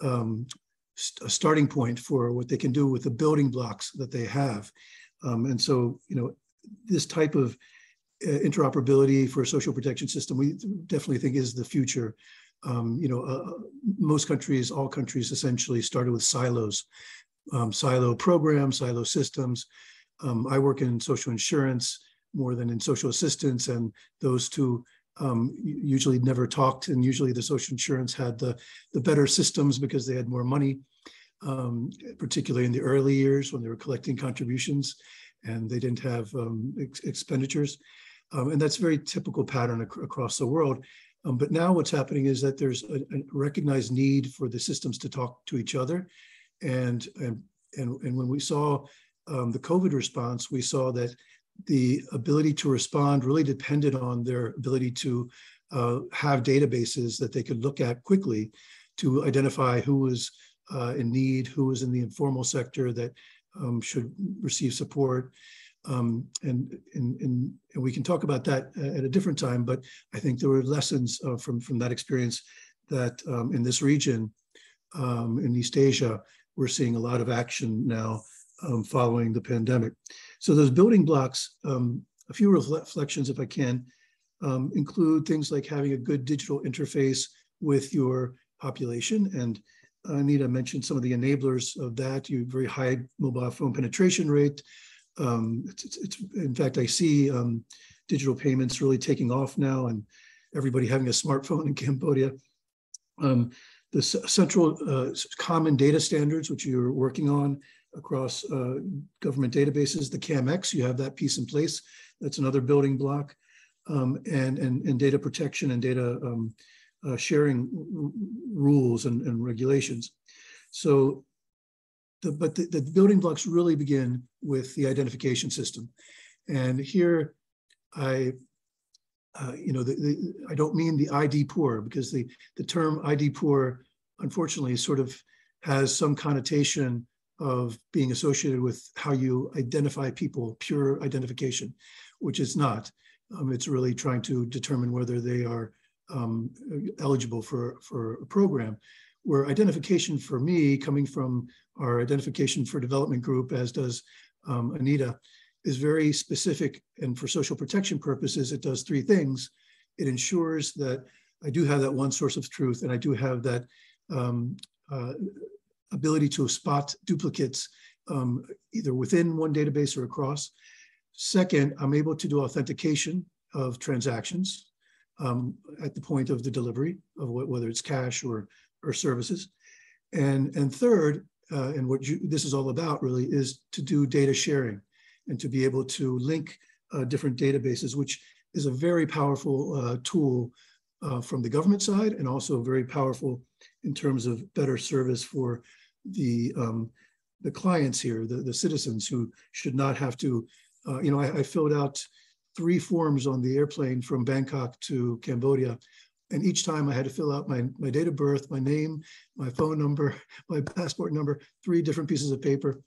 a starting point for what they can do with the building blocks that they have. And so, this type of interoperability for a social protection system, we definitely think is the future. Most countries, all countries essentially started with silos, silo programs, silo systems. I work in social insurance more than in social assistance, and those two usually never talked, and usually the social insurance had the better systems because they had more money, particularly in the early years when they were collecting contributions and they didn't have expenditures. And that's a very typical pattern across the world. But now what's happening is that there's a recognized need for the systems to talk to each other. And when we saw the COVID response, we saw that the ability to respond really depended on their ability to have databases that they could look at quickly to identify who was in need, who was in the informal sector that should receive support. And we can talk about that at a different time, but I think there were lessons from that experience that in this region, in East Asia, we're seeing a lot of action now following the pandemic. So those building blocks, a few reflections, if I can, include things like having a good digital interface with your population. And Anita mentioned some of the enablers of that. You have very high mobile phone penetration rate. In fact, I see digital payments really taking off now and everybody having a smartphone in Cambodia. The central common data standards, which you're working on across government databases, the CAMX, you have that piece in place. That's another building block. And data protection and data sharing rules and regulations. So, but the building blocks really begin with the identification system. And here, I don't mean the ID poor, because the term ID poor, unfortunately, sort of has some connotation of being associated with how you identify people, pure identification, which is not. It's really trying to determine whether they are eligible for a program. Where identification for me, coming from our identification for development group, as does Anita, is very specific. And for social protection purposes, it does three things. It ensures that I do have that one source of truth, and I do have that ability to spot duplicates either within one database or across. Second, I'm able to do authentication of transactions at the point of the delivery of whether it's cash or services. And third, and what this is all about really, is to do data sharing and to be able to link different databases, which is a very powerful tool from the government side, and also very powerful in terms of better service for the clients here, the citizens who should not have to, I filled out 3 forms on the airplane from Bangkok to Cambodia. And each time I had to fill out my date of birth, my name, my phone number, my passport number, 3 different pieces of paper.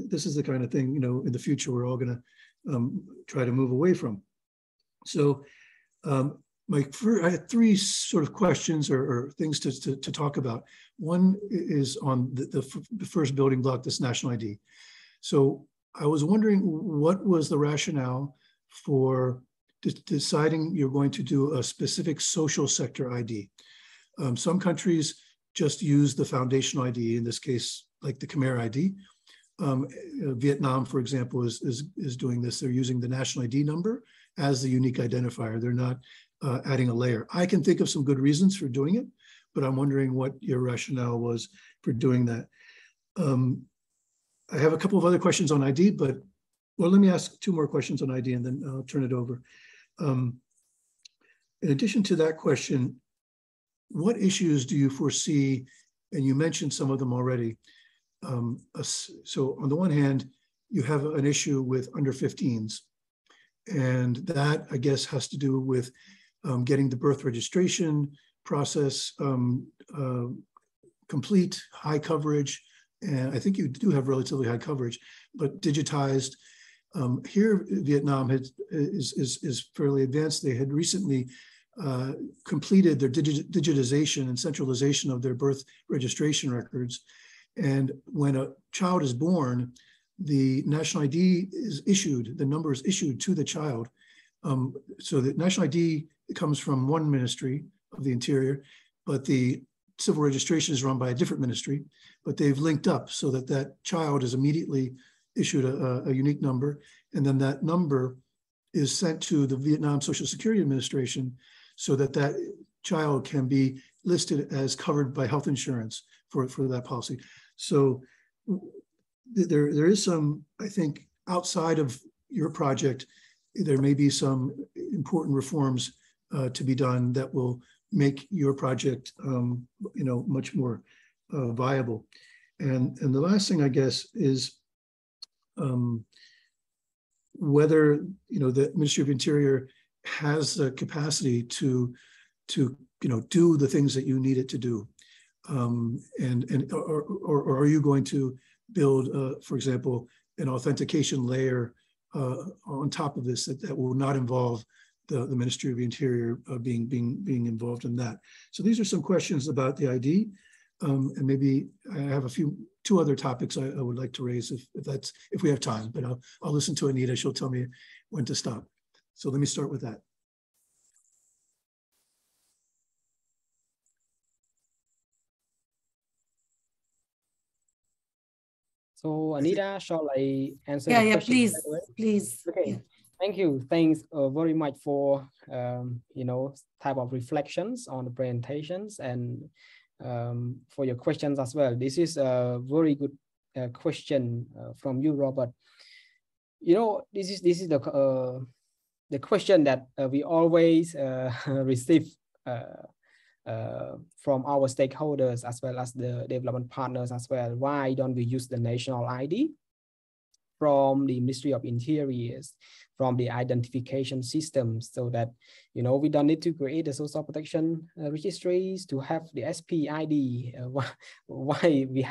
This is the kind of thing, in the future we're all going to try to move away from. So I had 3 sort of questions or things to talk about. One is on the first building block, this national ID. So I was wondering, what was the rationale for deciding you're going to do a specific social sector ID? Some countries just use the foundational ID, in this case, like the Khmer ID. Vietnam, for example, is doing this. They're using the national ID number as the unique identifier. They're not adding a layer. I can think of some good reasons for doing it, but I'm wondering what your rationale was for doing that. I have a couple of other questions on ID, but well, let me ask 2 more questions on ID and then I'll turn it over. In addition to that question, what issues do you foresee? And you mentioned some of them already. So on the one hand, you have an issue with under 15s. And that, I guess, has to do with getting the birth registration process complete, high coverage, and I think you do have relatively high coverage, but digitized. Here, Vietnam is fairly advanced. They had recently completed their digitization and centralization of their birth registration records. And when a child is born, the national ID is issued, the number is issued to the child. So the national ID comes from one ministry of the Interior, but the civil registration is run by a different ministry, but they've linked up so that that child is immediately issued a unique number. And then that number is sent to the Vietnam Social Security Administration so that that child can be listed as covered by health insurance for that policy. So there is some, I think, outside of your project, there may be some important reforms to be done that will make your project, much more viable. And the last thing, I guess, is whether the Ministry of Interior has the capacity to do the things that you need it to do, or are you going to build, for example, an authentication layer on top of this that will not involve the Ministry of the Interior being involved in that. So these are some questions about the ID, and maybe I have two other topics I would like to raise if we have time. But I'll listen to Anita. She'll tell me when to stop. So let me start with that. So Anita, shall I answer? Yeah, please. Okay. Yeah. Thank you. Thanks very much for type of reflections on the presentations and for your questions as well. This is a very good question from you, Robert. This is the question that we always receive from our stakeholders as well as the development partners as well. Why don't we use the national ID from the Ministry of Interiors, from the identification systems, so that we don't need to create the social protection registries to have the SP ID? Why we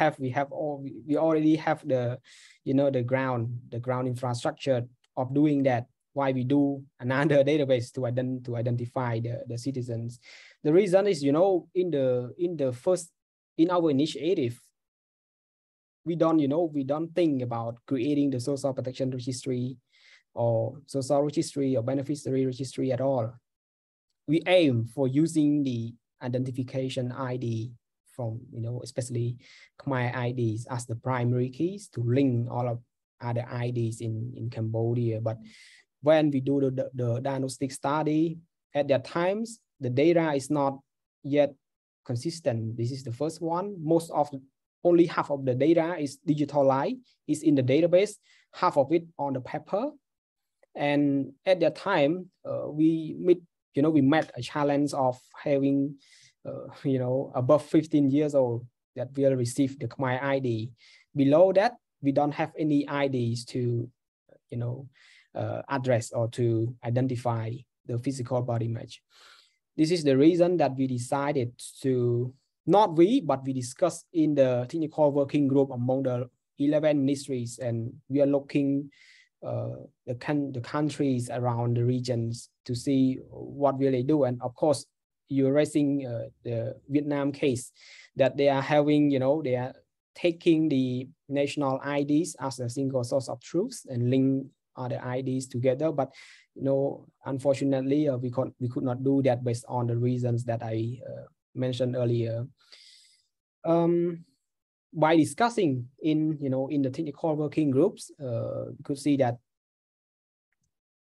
already have the the ground infrastructure of doing that? Why we do another database to identify the citizens? The reason is, in our initiative, we don't think about creating the social protection registry or social registry or beneficiary registry at all. We aim for using the identification ID from, especially Khmer IDs as the primary keys to link all of other IDs in Cambodia. But when we do the diagnostic study, at that times, the data is not yet consistent. This is the first one. Only half of the data is digitalized, is in the database, half of it on the paper. And at that time, we met a challenge of having, above 15 years old that will receive the Khmer ID. Below that, we don't have any IDs to, address or to identify the physical body image. This is the reason that we decided to, but we discussed in the technical working group among the 11 ministries, and we are looking the countries around the regions to see what will they do. And of course, you're raising the Vietnam case that they are having, they are taking the national IDs as a single source of truth and link other IDs together. But unfortunately, we could not do that based on the reasons that I mentioned earlier. By discussing in the technical working groups, you could see that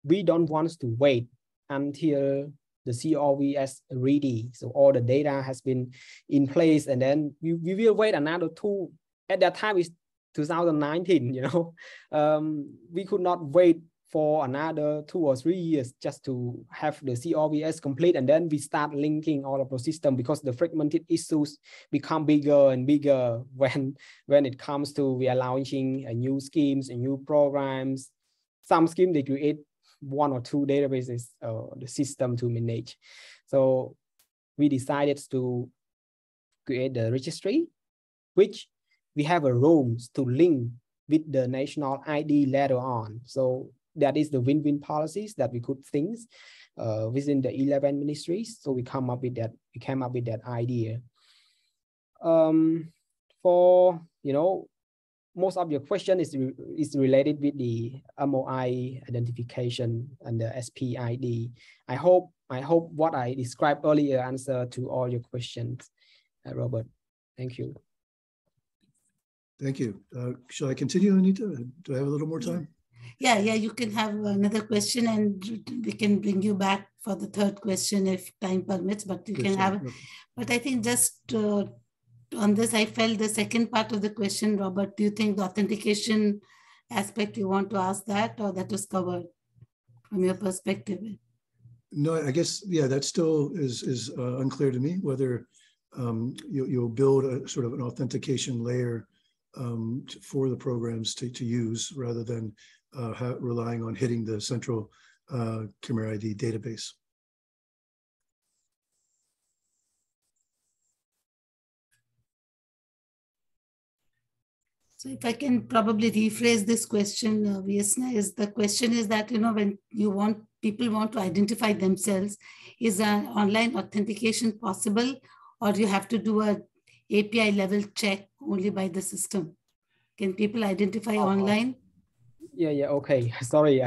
we don't want to wait until the COVS ready, so all the data has been in place, and then we will wait another two. At that time is 2019. We could not wait for another 2 or 3 years just to have the COVS complete, and then we start linking all of the systems, because the fragmented issues become bigger and bigger when it comes to we are launching new schemes and new programs. Some schemes they create one or two databases, the system to manage. So we decided to create the registry, which we have a rooms to link with the national ID later on. So that is the win-win policies that we could think within the 11 ministries. So we came up with that idea. For, you know, most of your question is related with the MOI identification and the SPID. I hope what I described earlier answer to all your questions, Robert. Thank you. Thank you. Shall I continue, Anita? Do I have a little more time? Yeah, you can have another question and we can bring you back for the third question if time permits, but you can have, okay. But I think just on this, I felt the second part of the question, Robert, do you think the authentication aspect, you want to ask that, or that was covered from your perspective? No, I guess, yeah, that still is unclear to me, whether you'll build a sort of an authentication layer for the programs to use rather than relying on hitting the central Khmer ID database. So if I can probably rephrase this question, Veasna, the question is that, you know, when people want to identify themselves, is an online authentication possible, or do you have to do a API level check only by the system? Can people identify online? Yeah, okay. Sorry,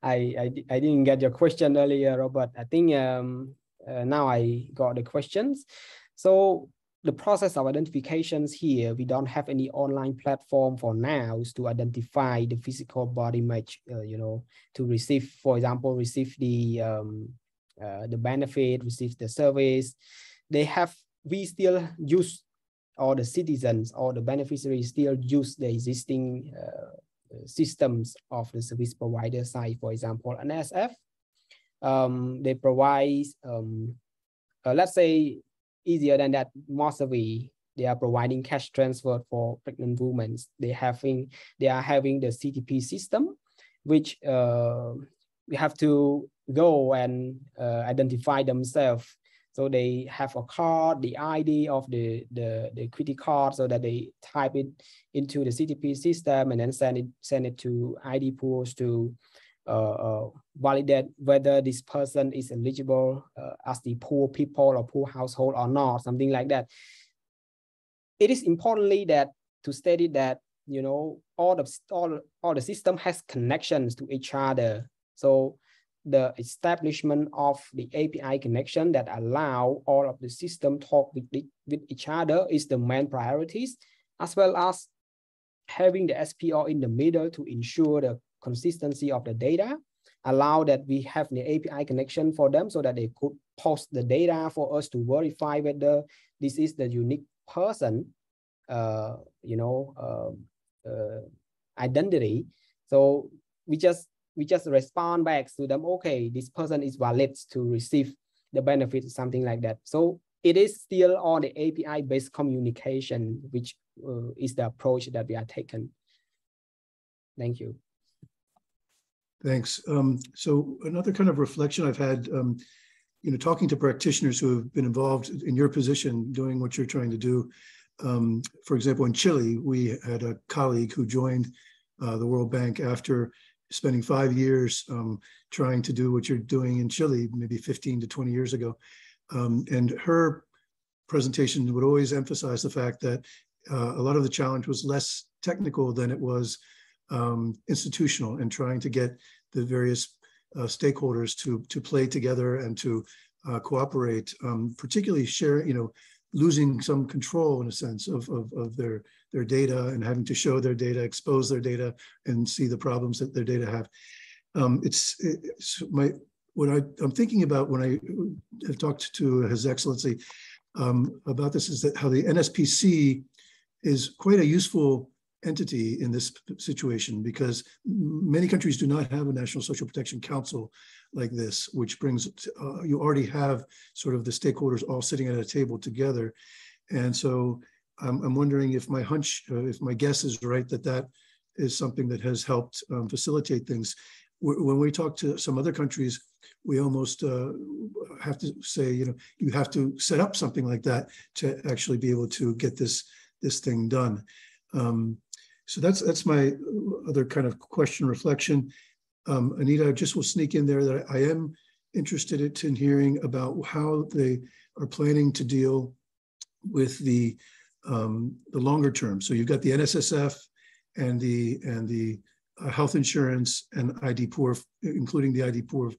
I didn't get your question earlier, Robert. I think now I got the questions. So the process of identifications here, we don't have any online platform for now to identify the physical body image, you know, to receive, for example, receive the benefit, receive the service. We still use, or the citizens or the beneficiaries still use the existing systems of the service provider side, for example, an NSF. They provide, let's say, easier than that, Mosavi, they are providing cash transfer for pregnant women. They are having the CTP system, which we have to go and identify themselves. So they have a card, the ID of the credit card, so that they type it into the CTP system and then send it to ID pools to validate whether this person is eligible as the poor people or poor household or not, something like that. It is importantly that to state it that, you know, all the system has connections to each other. So the establishment of the API connection that allow all of the system talk with each other is the main priorities, as well as having the SPO in the middle to ensure the consistency of the data, allow that we have the API connection for them so that they could post the data for us to verify whether this is the unique person, identity. So we just respond back to them, okay, this person is valid to receive the benefit, something like that. So it is still on the API-based communication, which is the approach that we are taking. Thank you. Thanks. So another kind of reflection I've had, you know, talking to practitioners who have been involved in your position, doing what you're trying to do. For example, in Chile, we had a colleague who joined the World Bank after spending 5 years trying to do what you're doing in Chile, maybe 15 to 20 years ago. And her presentation would always emphasize the fact that a lot of the challenge was less technical than it was institutional, and trying to get the various stakeholders to play together and to cooperate, particularly share, you know, losing some control in a sense of their data and having to show their data, expose their data, and see the problems that their data have. What I'm thinking about when I have talked to His Excellency about this is that how the NSPC is quite a useful entity in this situation, because many countries do not have a National Social Protection Council like this, which brings, you already have sort of the stakeholders all sitting at a table together. And so I'm wondering if my hunch, if my guess is right, that is something that has helped facilitate things. when we talk to some other countries, we almost have to say, you have to set up something like that to actually be able to get this thing done. So that's my other kind of question reflection. Anita, I just will sneak in there that I am interested in hearing about how they are planning to deal with the longer term. So you've got the NSSF and the health insurance and ID poor, including the ID poor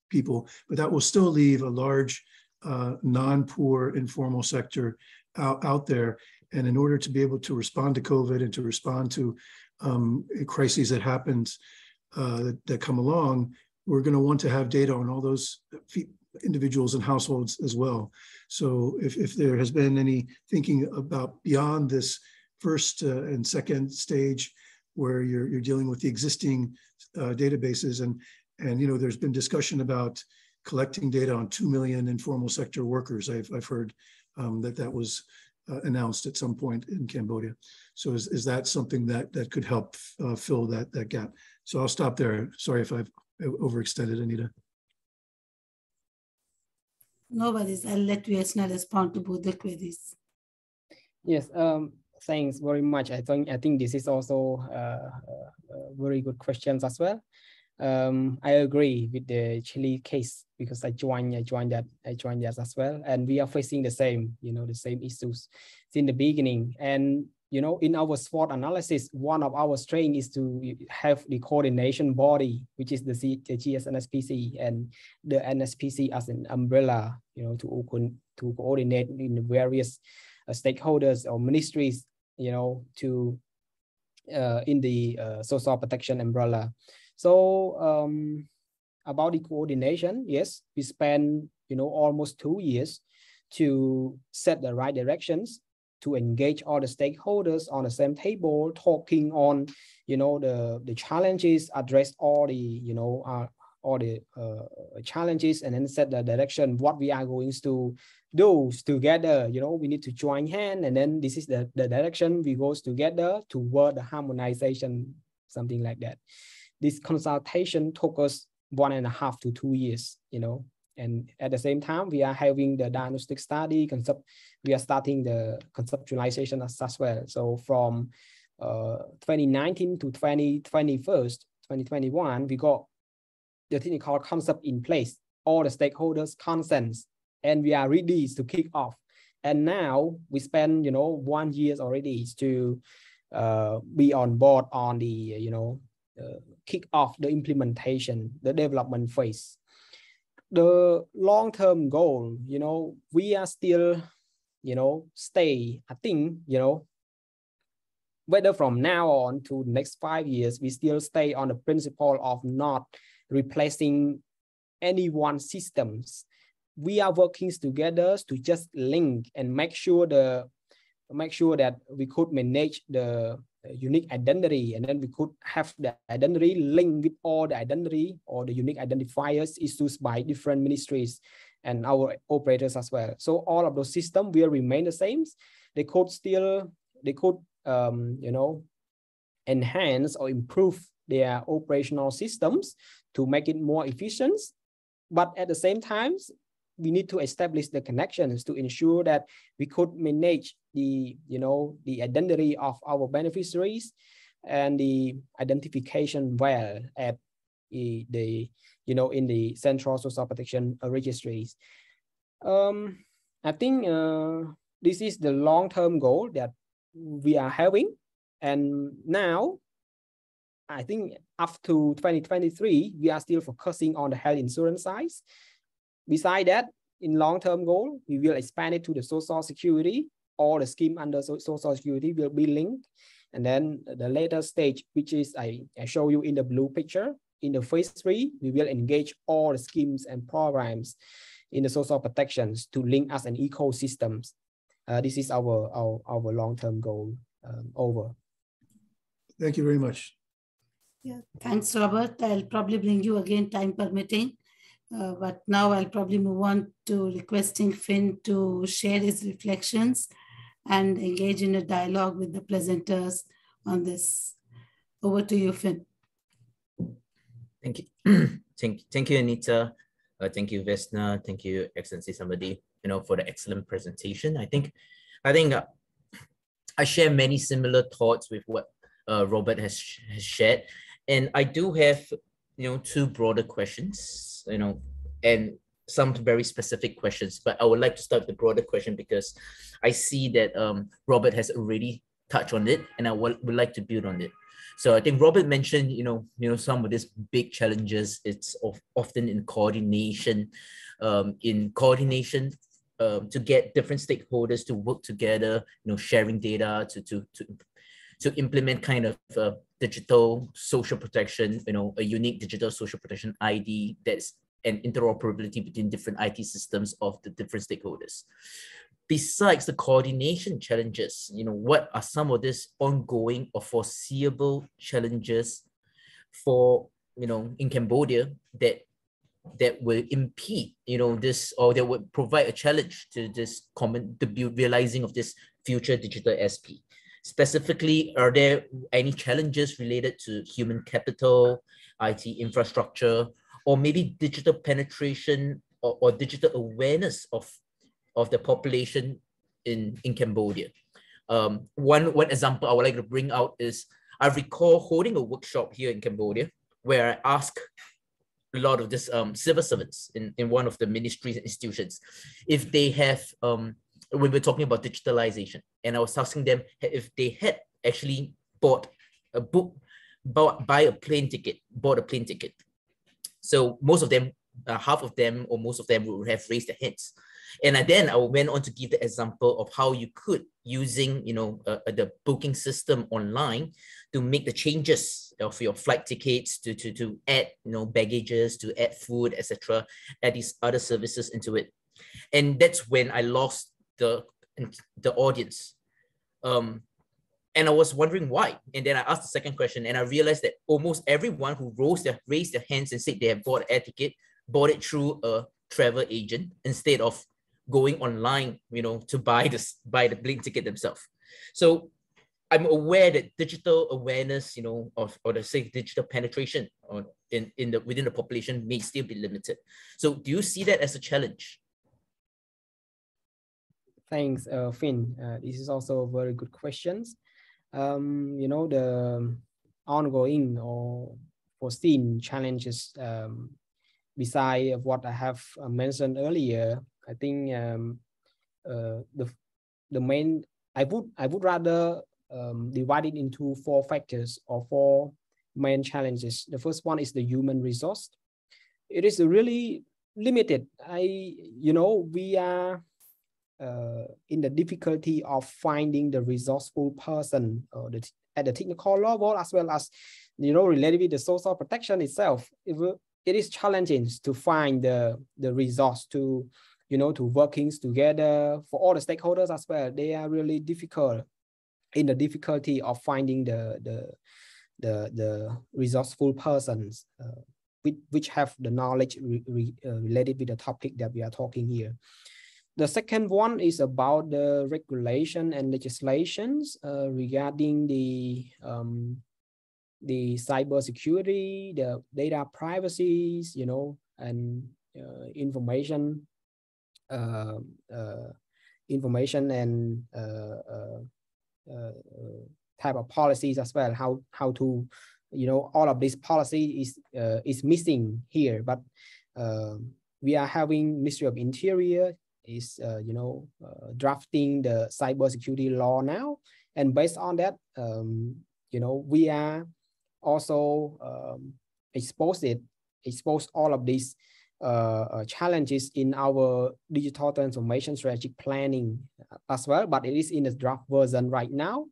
people, but that will still leave a large non-poor informal sector out there. And in order to be able to respond to COVID and to respond to crises that happened that come along, we're going to want to have data on all those individuals and households as well. So if there has been any thinking about beyond this first and second stage where you're dealing with the existing databases, and there's been discussion about collecting data on 2 million informal sector workers. I've heard that was announced at some point in Cambodia. So is that something that could help fill that gap? So I'll stop there. Sorry if I've overextended, Anita. No worries. I'll let Veasna respond to both the queries. Yes. Thanks very much. I think this is also very good questions as well. I agree with the Chile case because I joined that as well, and we are facing the same, the same issues since the beginning. And in our SWOT analysis, one of our strengths is to have the coordination body, which is the GS-NSPC and the NSPC as an umbrella, to coordinate in the various stakeholders or ministries, to in the social protection umbrella. So about the coordination, yes, we spent almost 2 years to set the right directions, to engage all the stakeholders on the same table, talking on the challenges, address all the challenges, and then set the direction what we are going to do together. We need to join hand, and then this is the direction we go together toward the harmonization, something like that. This consultation took us 1.5 to 2 years, and at the same time, we are having the diagnostic study concept. We are starting the conceptualization as well. So from 2019 to 2021, we got the technical concept in place, all the stakeholders' consents, and we are ready to kick off. And now we spend, 1 year already to be on board on the, kick off the implementation, the development phase. The long-term goal, we are still, stay, I think, whether from now on to the next 5 years, we still stay on the principle of not replacing any one systems. We are working together to just link and make sure that we could manage the unique identity, and then we could have the identity linked with all the identity or the unique identifiers issued by different ministries and our operators as well. So all of those systems will remain the same. They could enhance or improve their operational systems to make it more efficient. But at the same time, we need to establish the connections to ensure that we could manage the identity of our beneficiaries and the identification well at in the central social protection registries. I think this is the long-term goal that we are having, and now I think up to 2023 we are still focusing on the health insurance side. Besides that, in long-term goal, we will expand it to the social security. All the scheme under social security will be linked. And then the later stage, which is I show you in the blue picture, in the phase 3, we will engage all the schemes and programs in the social protections to link as an ecosystem. This is our long-term goal. Over. Thank you very much. Yeah, thanks, Robert. I'll probably bring you again, time permitting. But now I'll probably move on to requesting Finn to share his reflections and engage in a dialogue with the presenters on this. Over to you, Finn. Thank you. Thank you, Anita. Thank you, Veasna. Thank you, Excellency Samedy, for the excellent presentation. I think I share many similar thoughts with what Robert has shared. And I do have, two broader questions, and some very specific questions, but I would like to start with the broader question because I see that Robert has already touched on it, and I would like to build on it. So I think Robert mentioned, some of these big challenges. It's often in coordination, to get different stakeholders to work together, sharing data to implement kind of digital social protection, a unique digital social protection ID that's an interoperability between different IT systems of the different stakeholders. Besides the coordination challenges, what are some of these ongoing or foreseeable challenges for, in Cambodia that will impede, this, or that would provide a challenge to this realizing of this future digital SP? Specifically, are there any challenges related to human capital, IT infrastructure, or maybe digital penetration or digital awareness of the population in Cambodia? One example I would like to bring out is I recall holding a workshop here in Cambodia where I asked a lot of this civil servants in one of the ministries and institutions if they have we were talking about digitalization, and I was asking them if they had actually bought a plane ticket. So most of them, half of them or most of them would have raised their hands. And then I went on to give the example of how you could, using the booking system online, to make the changes of your flight tickets, to add baggages, to add food, etc., add these other services into it. And that's when I lost the audience. And I was wondering why. And then I asked the second question, and I realized that almost everyone who raised their hands and said they have bought an air ticket bought it through a travel agent instead of going online, to buy the plane ticket themselves. So I'm aware that digital awareness, or the say digital penetration within the population may still be limited. So do you see that as a challenge? Thanks, Finn. This is also a very good questions. The ongoing or foreseen challenges, beside what I have mentioned earlier, I think the main, I would rather divide it into 4 factors or 4 main challenges. The first one is the human resource. It is really limited. We are in the difficulty of finding the resourceful person at the technical level, as well as related with the social protection itself. It is challenging to find the resource to workings together for all the stakeholders as well. They are really difficult in the difficulty of finding the resourceful persons which have the knowledge related with the topic that we are talking here. The second one is about the regulation and legislations regarding the cybersecurity, the data privacy, and information and type of policies as well. How to, all of this policy is missing here. But we are having Ministry of Interior is drafting the cybersecurity law now, and based on that, we are also expose all of these challenges in our digital transformation strategic planning as well, but it is in the draft version right now,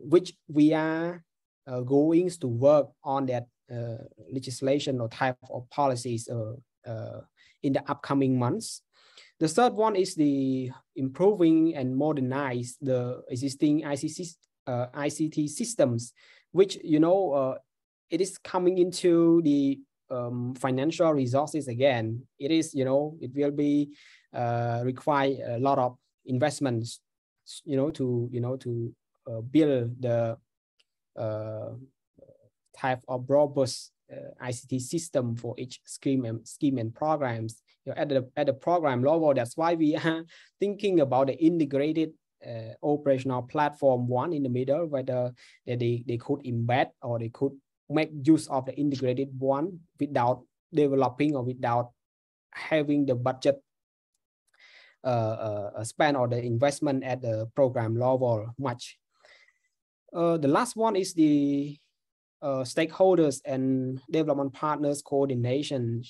which we are going to work on that legislation or type of policies in the upcoming months. The third one is the improving and modernize the existing ICT systems, which it is coming into the financial resources again. It is it will be require a lot of investments to build the type of robust ICT system for each scheme and programs. At the program level, that's why we are thinking about the integrated operational platform one in the middle, whether they could embed or they could make use of the integrated one without developing or without having the budget spend or the investment at the program level much. The last one is the stakeholders and development partners coordination.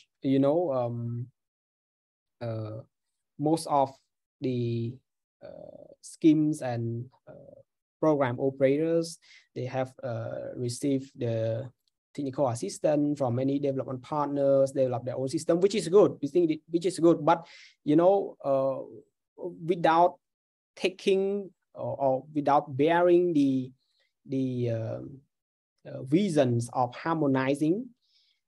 Most of the schemes and program operators, they have received the technical assistance from many development partners, develop their own system, which is good. We think which is good, but without taking or without bearing the visions of harmonizing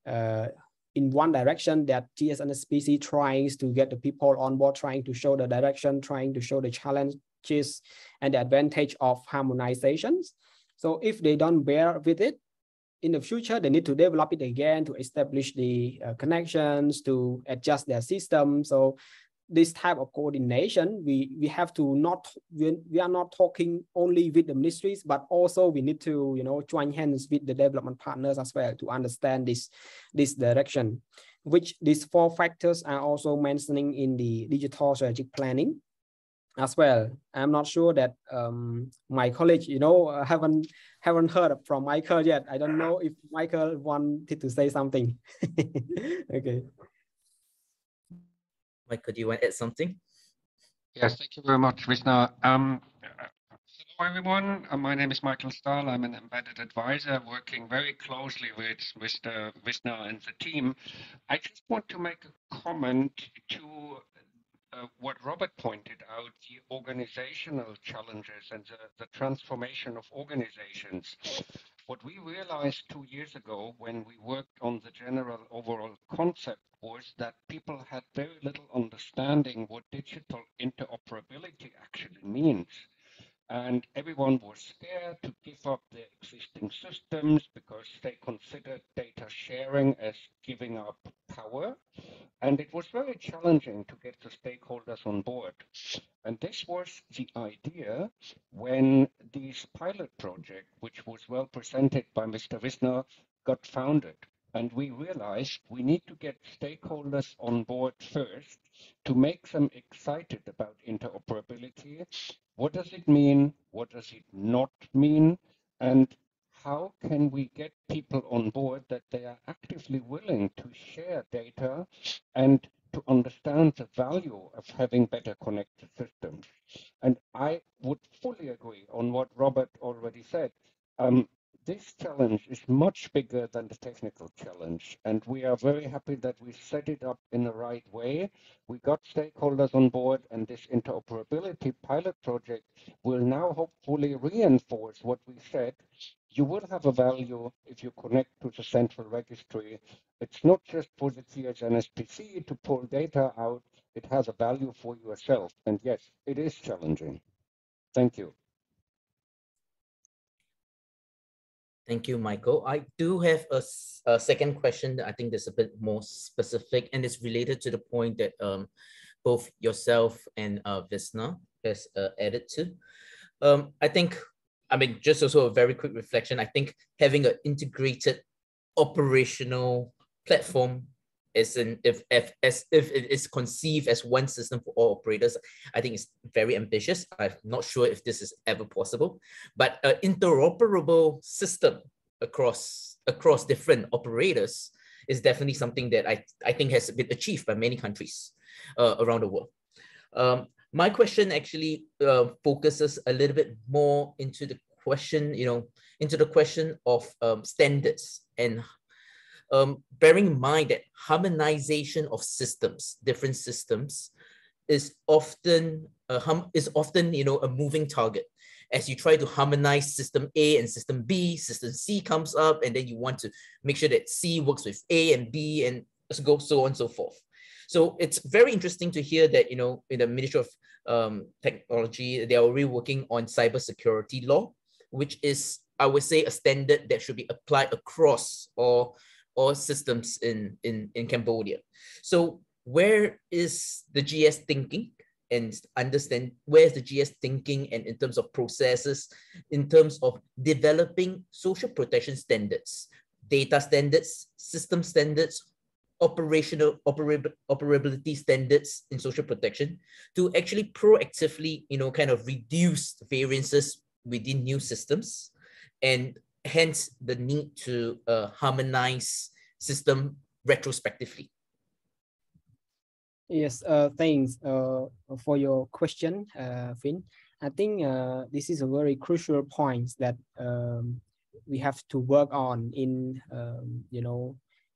in one direction, that GS-NSPC tries to get the people on board, trying to show the direction, trying to show the challenges and the advantage of harmonizations. So if they don't bear with it, in the future, they need to develop it again to establish the connections, to adjust their system. So this type of coordination, we have to we are not talking only with the ministries, but also we need to join hands with the development partners as well to understand this direction, which these 4 factors are also mentioning in the digital strategic planning as well. I'm not sure that my colleague haven't heard from Michael yet. I don't know if Michael wanted to say something. Okay. Michael, do you want to add something? Yes, thank you very much, Veasna. Hello, everyone. My name is Michael Stahl. I'm an embedded advisor working very closely with Mr. Veasna and the team. I just want to make a comment to what Robert pointed out, the organizational challenges and the transformation of organizations. What we realized 2 years ago when we worked on the general overall concept was that people had very little understanding what digital interoperability actually means. And everyone was scared to give up their existing systems because they considered data sharing as giving up power. And it was very challenging to get the stakeholders on board. And this was the idea when this pilot project, which was well presented by Mr. Veasna, got founded. And we realized we need to get stakeholders on board first to make them excited about interoperability. What does it mean? What does it not mean? And how can we get people on board that they are actively willing to share data and to understand the value of having better connected systems? And I would fully agree on what Robert already said. This challenge is much bigger than the technical challenge, and we are very happy that we set it up in the right way. We got stakeholders on board, and this interoperability pilot project will now hopefully reinforce what we said. You will have a value if you connect to the central registry. It's not just for the GS-NSPC to pull data out, it has a value for yourself. And yes, it is challenging. Thank you. Thank you, Michael. I do have a second question that I think is a bit more specific, and it's related to the point that both yourself and Veasna has added to. I mean, just also a very quick reflection. I think having an integrated operational platform if it is conceived as one system for all operators, I think it's very ambitious. I'm not sure if this is ever possible, but an interoperable system across different operators is definitely something that I think has been achieved by many countries around the world. My question actually focuses a little bit more into the question, of standards and bearing in mind that harmonization of systems, different systems, is often a moving target. As you try to harmonize system A and system B, system C comes up, and then you want to make sure that C works with A and B, and so on and so forth. So it's very interesting to hear that in the Ministry of Technology, they are already working on cybersecurity law, which is I would say, a standard that should be applied across all systems in Cambodia. So where is the GS thinking, and understand where's the GS thinking, and in terms of processes, in terms of developing social protection standards, data standards, system standards, operability standards in social protection, to actually proactively, kind of reduce variances within new systems, and hence the need to harmonize system retrospectively. Yes, thanks for your question, Finn. I think this is a very crucial point that we have to work on in,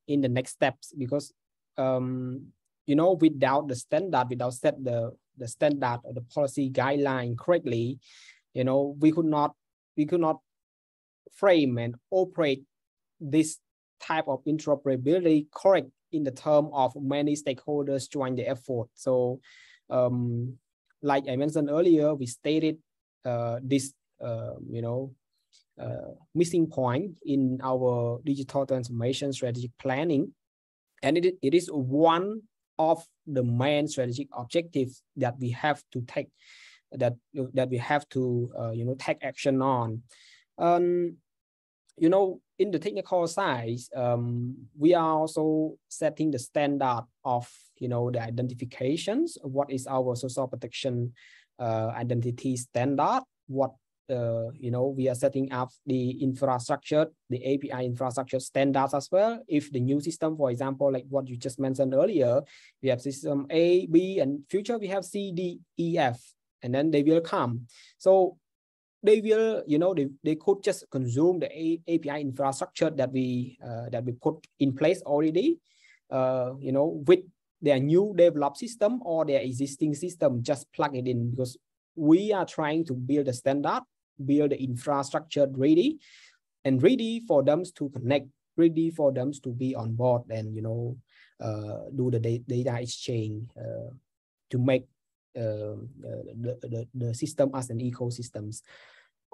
in the next steps, because, without the standard, without set the standard or the policy guideline correctly, we could not frame and operate this type of interoperability correct in the term of many stakeholders join the effort. So like I mentioned earlier, we stated this, missing point in our digital transformation strategic planning. And it is one of the main strategic objectives that we have to take, that we have to, take action on. In the technical side, we are also setting the standard of, the identifications. What is our social protection identity standard? What, we are setting up the infrastructure, the API infrastructure standards as well. If the new system, for example, like what you just mentioned earlier, we have system A, B, and future we have C, D, E, F, and then they will come. So they will, they could just consume the API infrastructure that we put in place already, with their new developed system or their existing system, just plug it in, because we are trying to build a standard, build the infrastructure ready for them to connect, ready for them to be on board, and do the data exchange to make the system as an ecosystems.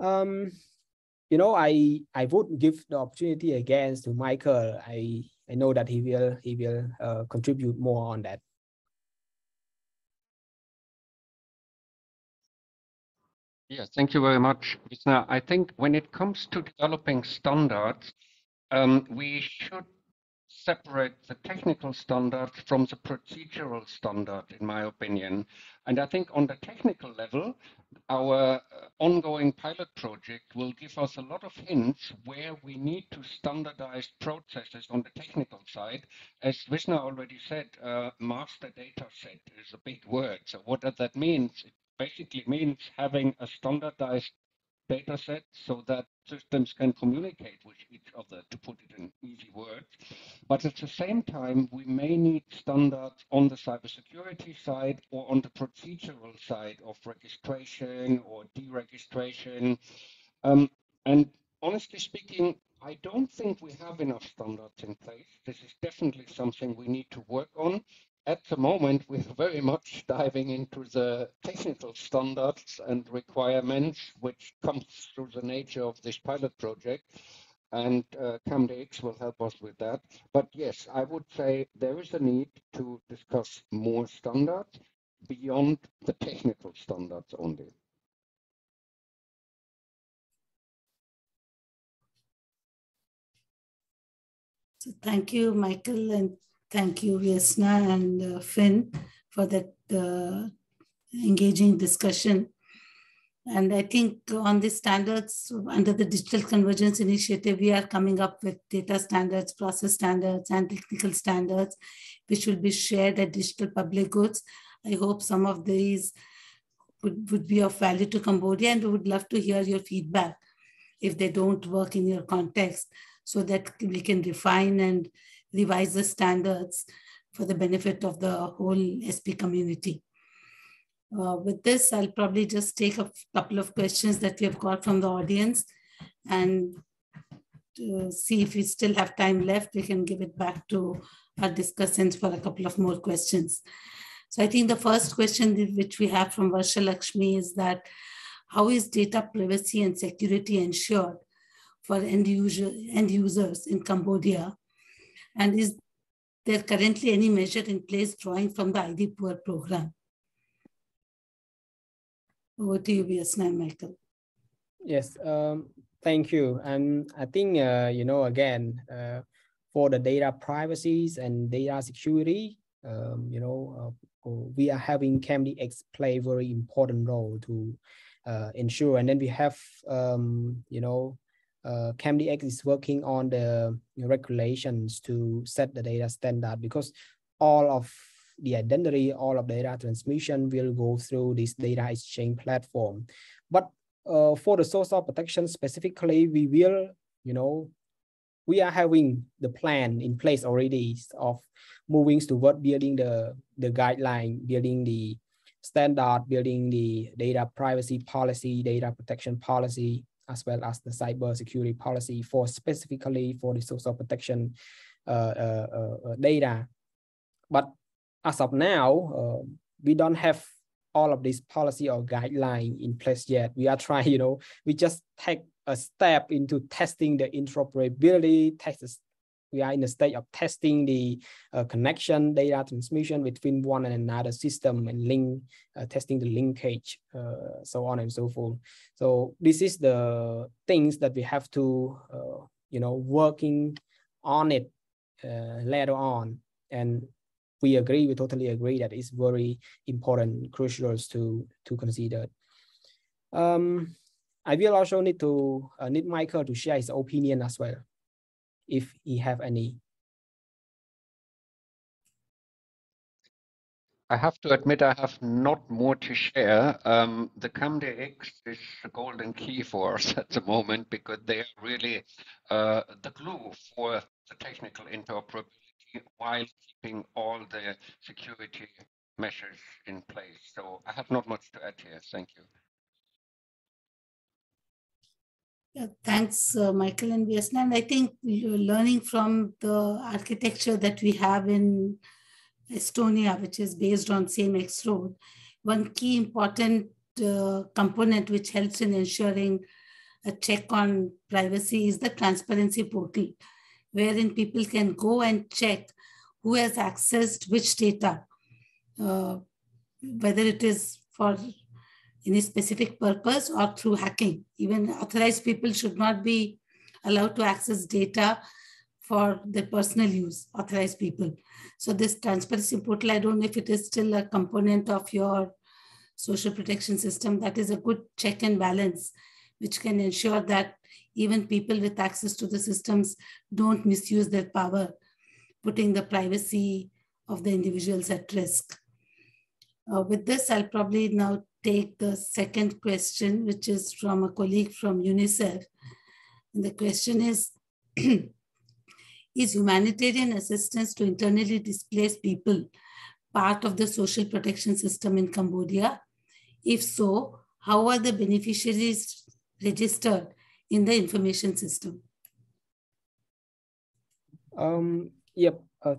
I would give the opportunity again to Michael. I know that he will contribute more on that. Yes, thank you very much, Veasna. I think when it comes to developing standards, we should separate the technical standard from the procedural standard, in my opinion. And I think on the technical level, our ongoing pilot project will give us a lot of hints where we need to standardize processes on the technical side. As Veasna already said, master data set is a big word. So what does that mean? It basically means having a standardized data set so that systems can communicate with each other, to put it in easy words. But at the same time, we may need standards on the cybersecurity side or on the procedural side of registration or deregistration. And honestly speaking, I don't think we have enough standards in place. This is definitely something we need to work on. At the moment, we're very much diving into the technical standards and requirements, which comes through the nature of this pilot project. And CamDX will help us with that. But yes, I would say there is a need to discuss more standards beyond the technical standards only. So thank you, Michael, and thank you, Veasna and Finn, for that engaging discussion. And I think on the standards under the Digital Convergence Initiative, we are coming up with data standards, process standards, and technical standards, which will be shared at Digital Public Goods. I hope some of these would be of value to Cambodia, and we would love to hear your feedback if they don't work in your context, so that we can refine and revise the standards for the benefit of the whole SP community. With this, I'll probably just take a couple of questions that we have got from the audience, and to see if we still have time left, we can give it back to our discussants for a couple of more questions. So I think the first question which we have from Varsha Lakshmi is that, how is data privacy and security ensured for end users in Cambodia? And is there currently any measure in place drawing from the ID Poor program? Over to you, Veasna and Michael. Yes, thank you. And I think, again, for the data privacies and data security, we are having CamDX play a very important role to ensure. And then we have, CamDX is working on the regulations to set the data standard, because all of the identity, all of data transmission will go through this data exchange platform. But for the social protection specifically, we will, we are having the plan in place already of moving toward building the guideline, building the standard, building the data privacy policy, data protection policy, as well as the cyber security policy for specifically for the social protection data. But as of now, we don't have all of this policy or guideline in place yet. We are trying, we just take a step into testing the interoperability. We are in the stage of testing the connection, data transmission between one and another system, and testing the linkage, so on and so forth. So this is the things that we have to, working on it later on. And we totally agree that it's very important, crucial to consider. I will also need Michael to share his opinion as well, if he have any. I have to admit I have not more to share. The CamDX is a golden key for us at the moment, because they are really the glue for the technical interoperability while keeping all the security measures in place. So I have not much to add here. Thank you. Thanks, Michael and Veasna. And I think you're learning from the architecture that we have in Estonia, which is based on same X road. One key important component which helps in ensuring a check on privacy is the transparency portal, wherein people can go and check who has accessed which data, whether it is for any specific purpose or through hacking. Even authorized people should not be allowed to access data for their personal use, authorized people. So this transparency portal, I don't know if it is still a component of your social protection system. That is a good check and balance, which can ensure that even people with access to the systems don't misuse their power, putting the privacy of the individuals at risk. With this, I'll probably now take the second question, which is from a colleague from UNICEF. And the question is, is humanitarian assistance to internally displaced people part of the social protection system in Cambodia? If so, how are the beneficiaries registered in the information system?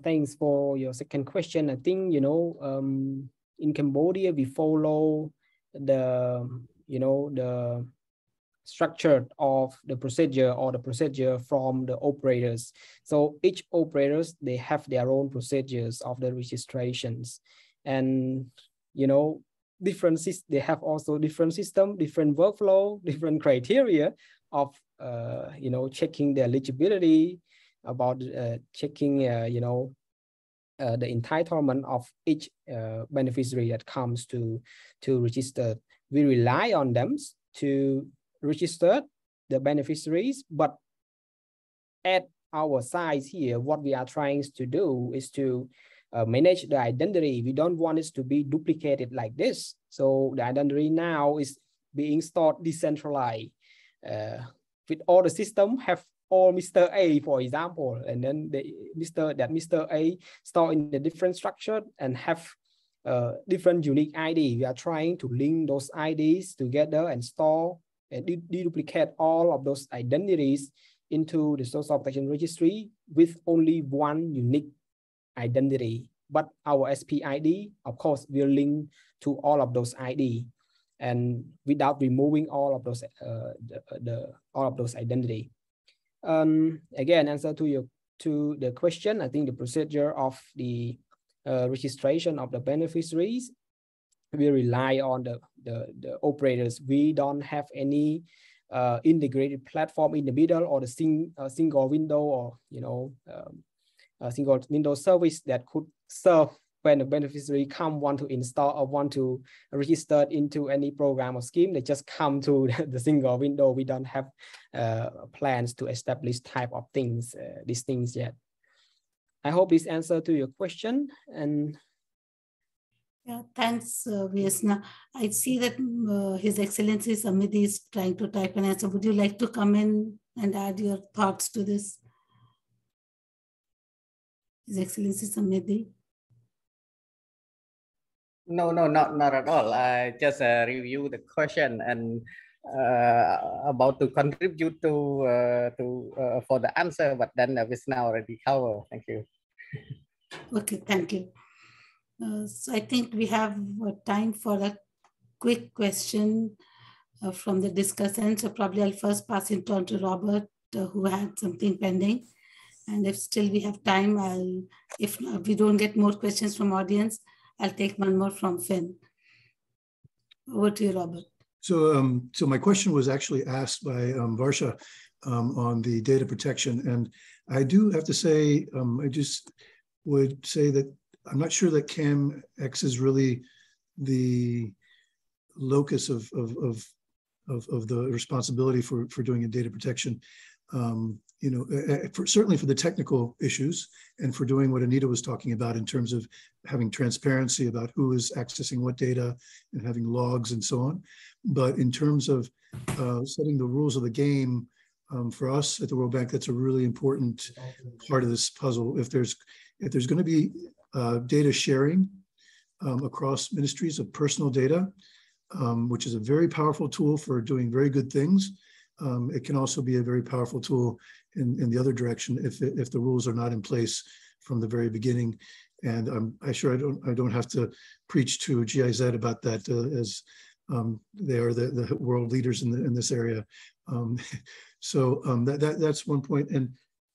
Thanks for your second question. I think, in Cambodia, we follow the structure of the procedure from the operators. So each operators, they have their own procedures of the registrations, and they have also different system, different workflow, different criteria of checking the eligibility, about checking the entitlement of each beneficiary that comes to register. We rely on them to register the beneficiaries, but at our side here, what we are trying to do is to manage the identity. We don't want it to be duplicated like this. So the identity now is being stored decentralized. With all the system have all Mr. A, for example, and then Mr. A store in the different structure and have different unique ID. We are trying to link those IDs together and store and deduplicate all of those identities into the social protection registry with only one unique identity. But our SPID, of course, will link to all of those ID, and without removing all of those all of those identity. Again, answer to the question, I think the procedure of the registration of the beneficiaries, we rely on the operators. We don't have any integrated platform in the middle, or the single window, or a single window service that could serve when the beneficiary want to install or want to register into any program or scheme. They just come to the single window. We don't have plans to establish type of things, these things yet. I hope this answer to your question. And yeah, thanks, Veasna. I see that His Excellency Samedy is trying to type an answer. Would you like to come in and add your thoughts to this? His Excellency Samedy. No, not at all. I just review the question and about to contribute to for the answer, but then Veasna already covered. Thank you. Okay, thank you. So I think we have time for a quick question from the discussant. So probably I'll first pass it on to Robert, who had something pending. And if still we have time, if we don't get more questions from audience, I'll take one more from Finn. Over to you, Robert. So, so my question was actually asked by Varsha on the data protection, and I do have to say, I just would say that I'm not sure that CAMX is really the locus of the responsibility for doing a data protection. Certainly for the technical issues and for doing what Anita was talking about in terms of having transparency about who is accessing what data and having logs and so on. But in terms of setting the rules of the game, for us at the World Bank, that's a really important part of this puzzle. If there's going to be data sharing across ministries of personal data, which is a very powerful tool for doing very good things, it can also be a very powerful tool in the other direction if the rules are not in place from the very beginning. And I'm sure I don't have to preach to GIZ about that, as they are the world leaders in this area. That's one point. And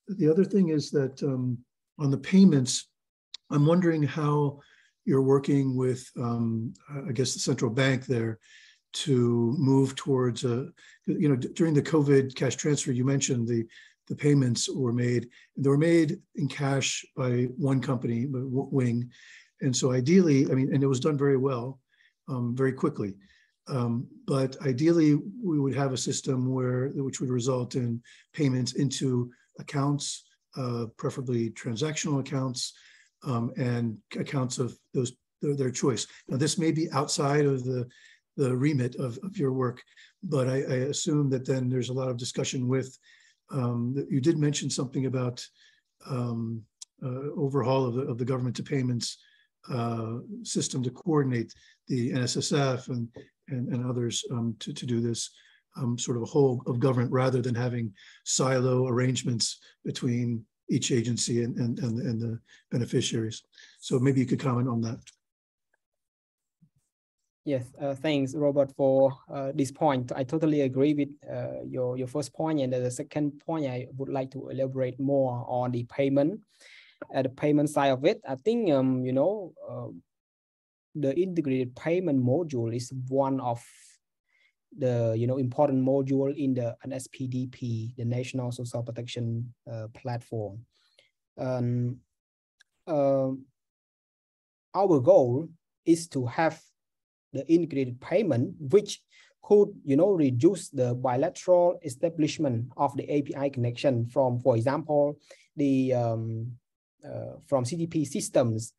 the other thing is that on the payments, I'm wondering how you're working with, I guess, the central bank there to move towards, during the COVID cash transfer, you mentioned the payments were made. They were made in cash by one company, Wing. And so ideally, and it was done very well, very quickly. But ideally, we would have a system which would result in payments into accounts, preferably transactional accounts, and accounts of their choice. Now, this may be outside of the remit of your work, but I assume that then there's a lot of discussion with, you did mention something about overhaul of the government to payments system to coordinate the NSSF and others to do this sort of a whole of government rather than having silo arrangements between each agency and the beneficiaries. So maybe you could comment on that. Yes, thanks, Robert, for this point. I totally agree with your first point, and the second point, I would like to elaborate more on the payment. At the payment side of it, I think the integrated payment module is one of the important module in the NSPDP, the National Social Protection Platform. Our goal is to have the integrated payment, which could, reduce the bilateral establishment of the API connection from, for example, the from CTP systems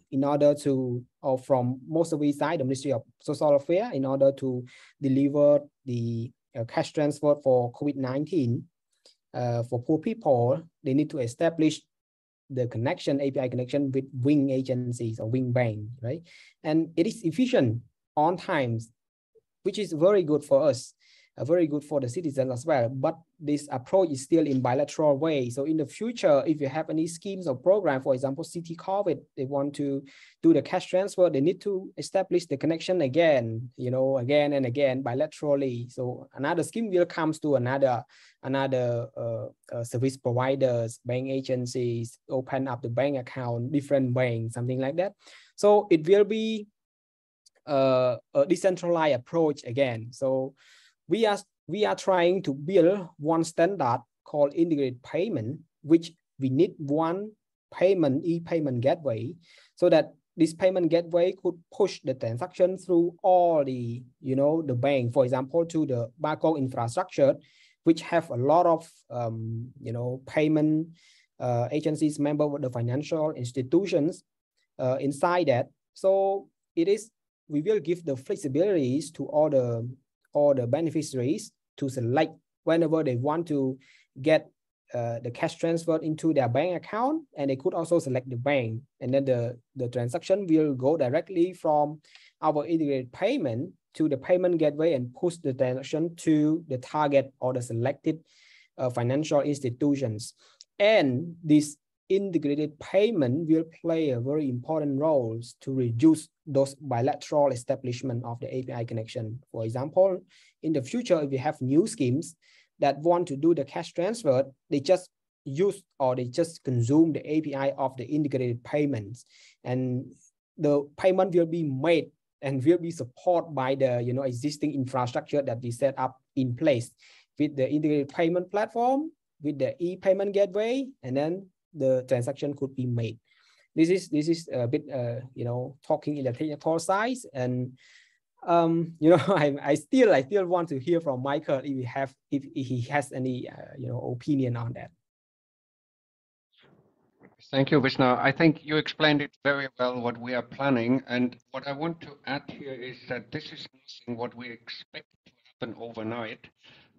in order to, or from most of the side, the Ministry of Social Affairs, in order to deliver the cash transfer for COVID-19 for poor people. They need to establish the connection, API connection with wing agencies or wing bank, right? And it is efficient on times, which is very good for us. very good for the citizens as well. But this approach is still in bilateral way. So in the future, if you have any schemes or program, for example, city COVID, they want to do the cash transfer, they need to establish the connection again, again and again bilaterally. So another scheme will come to another service providers, bank agencies, open up the bank account, different banks, something like that. So it will be a decentralized approach again. So we are trying to build one standard called integrated payment, which we need one payment, e-payment gateway, so that this payment gateway could push the transaction through all the, the bank, for example, to the barcode infrastructure, which have a lot of, payment agencies, member of the financial institutions inside that. So we will give the flexibilities to all the beneficiaries to select whenever they want to get the cash transferred into their bank account, and they could also select the bank, and then the transaction will go directly from our integrated payment to the payment gateway and push the transaction to the target or the selected financial institutions. And this integrated payment will play a very important role to reduce those bilateral establishment of the API connection. For example, in the future, if you have new schemes that want to do the cash transfer, they just use or they just consume the API of the integrated payments, and the payment will be made and will be supported by the existing infrastructure that we set up in place with the integrated payment platform, with the e-payment gateway, and then the transaction could be made. This is a bit talking in the technical side, and I still want to hear from Michael if he has any opinion on that. Thank you, Veasna. I think you explained it very well what we are planning, and what I want to add here is that this is nothing what we expect to happen overnight.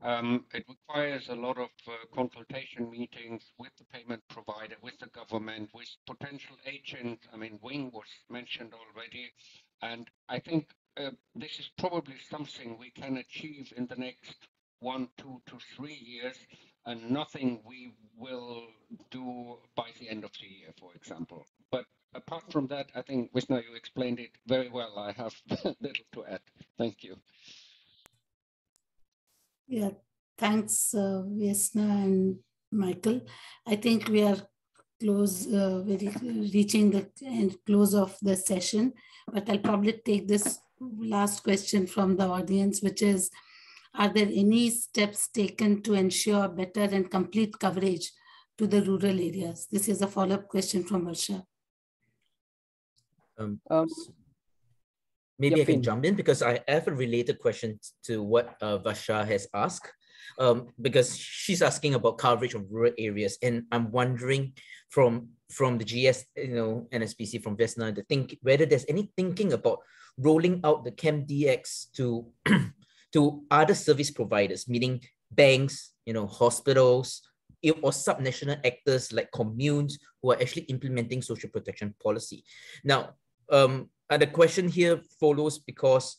It requires a lot of consultation meetings with the payment provider, with the government, with potential agents. I mean, Wing was mentioned already, and I think this is probably something we can achieve in the next 1, 2 to 3 years, and nothing we will do by the end of the year, for example. But apart from that, I think, Veasna, you explained it very well. I have little to add. Thank you. Yeah, thanks, Veasna and Michael. I think we are reaching the end close of the session, but I'll probably take this last question from the audience, which is, are there any steps taken to ensure better and complete coverage to the rural areas? This is a follow-up question from Varsha. Maybe I can jump in because I have a related question to what Varsha has asked, because she's asking about coverage of rural areas, and I'm wondering from the GS-NSPC, from Veasna, whether there's any thinking about rolling out the CamDX to to other service providers, meaning banks, hospitals, or subnational actors like communes who are actually implementing social protection policy. Now, the question here follows because,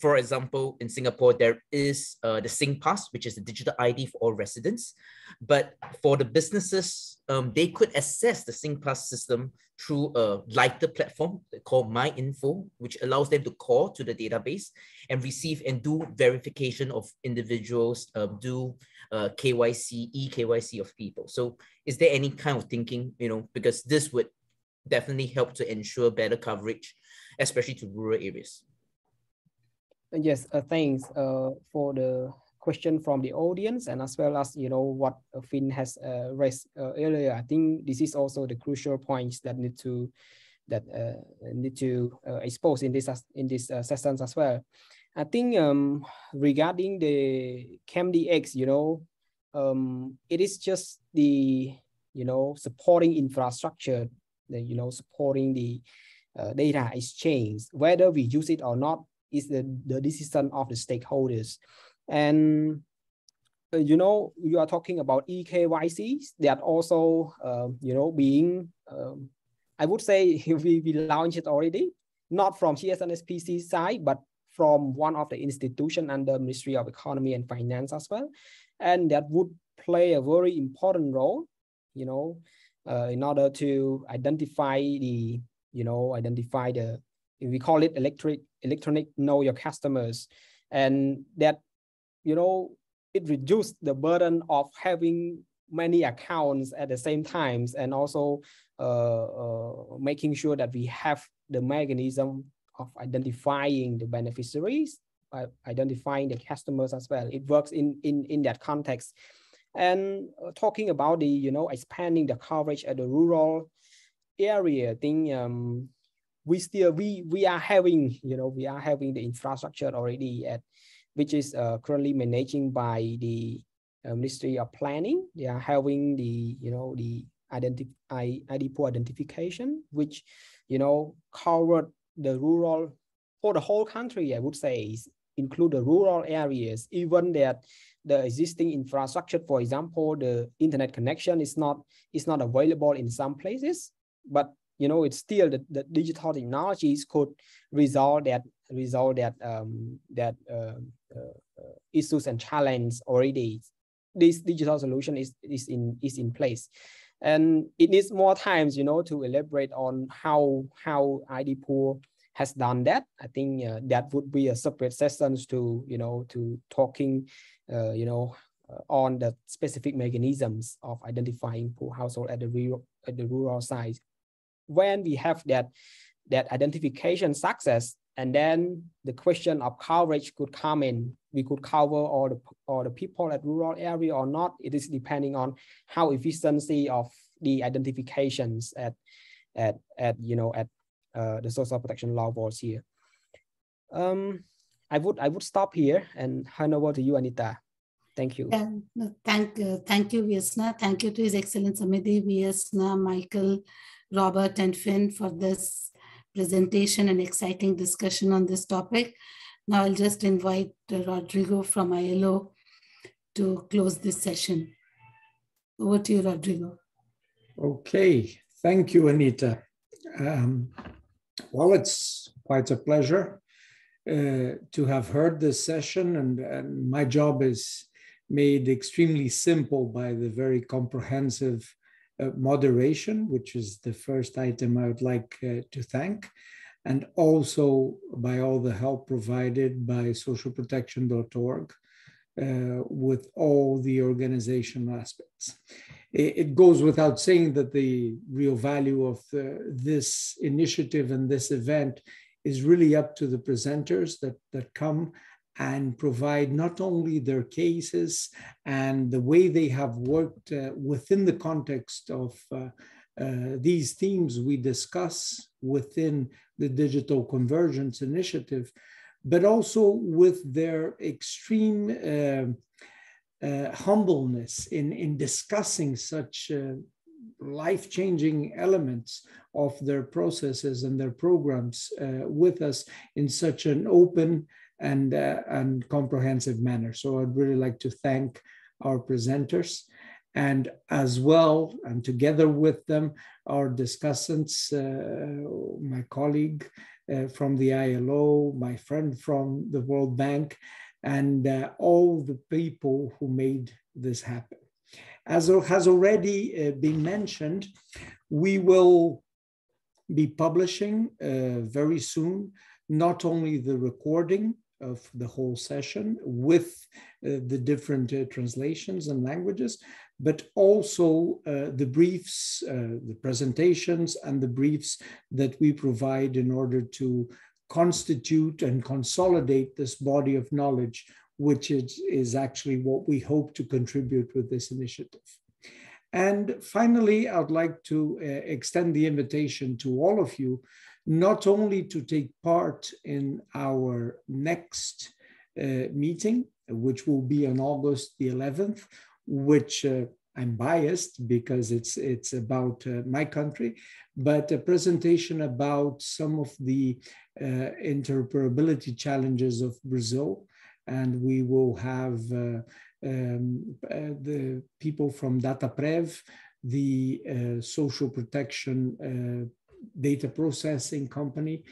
for example, in Singapore, there is the SingPass, which is the digital ID for all residents. But for the businesses, they could access the SingPass system through a lighter platform called MyInfo, which allows them to call to the database and receive and do verification of individuals, do KYC, e-KYC of people. So is there any kind of thinking, because this would definitely help to ensure better coverage, especially to rural areas? Yes, thanks for the question from the audience, and as well as what Finn has raised earlier. I think this is also the crucial points that need to expose in this sessions as well. I think regarding the CamDX, it is just the supporting infrastructure, supporting the data exchange. Whether we use it or not is the decision of the stakeholders. And you are talking about e-KYCs that also being I would say we launched it already, not from GS-NSPC side, but from one of the institutions under Ministry of Economy and Finance as well. And that would play a very important role, you know, in order to identify the, we call it electronic know your customers. And that, you know, it reduced the burden of having many accounts at the same time, and also making sure that we have the mechanism of identifying the beneficiaries, identifying the customers as well. It works in that context. And talking about the, you know, expanding the coverage at the rural area, I think we are having, you know, we are having the infrastructure already at, which is currently managing by the Ministry of Planning. They are having the, you know, the ID pool identification, which, you know, covered the rural for the whole country, I would say, include the rural areas, even that the existing infrastructure, for example, the internet connection is not available in some places, but, you know, it's still the digital technologies could resolve that issues and challenges already. This digital solution is in place, and it needs more times, you know, to elaborate on how ID pool has done that. I think that would be a separate sessions to, you know, to talking, you know, on the specific mechanisms of identifying poor household at the rural side. When we have that identification success, and then the question of coverage could come in. We could cover all the people at rural area or not. It is depending on how efficiency of the identifications at you know, at the social protection law was here. I would stop here and hand over to you, Anita. Thank you. Thank you, Veasna. Thank you to His Excellency Samedy, Veasna, Michael, Robert, and Finn for this presentation and exciting discussion on this topic. Now I'll just invite Rodrigo from ILO to close this session. Over to you, Rodrigo. Okay, thank you, Anita. Well, it's quite a pleasure to have heard this session, and my job is made extremely simple by the very comprehensive moderation, which is the first item I would like to thank, and also by all the help provided by socialprotection.org with all the organizational aspects. It goes without saying that the real value of this initiative and this event is really up to the presenters that come and provide not only their cases and the way they have worked within the context of these themes we discuss within the Digital Convergence Initiative, but also with their extreme humbleness in discussing such life-changing elements of their processes and their programs with us in such an open and comprehensive manner. So I'd really like to thank our presenters, and as well, and together with them, our discussants, my colleague from the ILO, my friend from the World Bank, and all the people who made this happen. As has already been mentioned, we will be publishing very soon not only the recording of the whole session with the different translations and languages, but also the briefs, the presentations and the briefs that we provide in order to constitute and consolidate this body of knowledge, which is actually what we hope to contribute with this initiative. And finally, I'd like to extend the invitation to all of you, not only to take part in our next meeting, which will be on August the 11th, which I'm biased because it's about my country, but a presentation about some of the interoperability challenges of Brazil. And we will have the people from DataPrev, the social protection data processing company,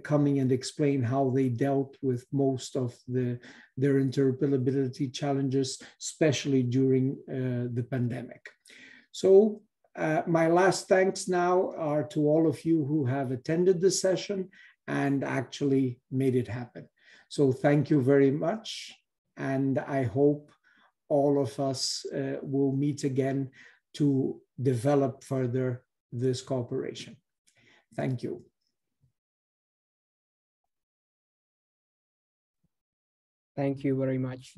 coming and explain how they dealt with most of their interoperability challenges, especially during the pandemic. So my last thanks now are to all of you who have attended the session and actually made it happen. So thank you very much. And I hope all of us will meet again to develop further this cooperation. Thank you. Thank you very much.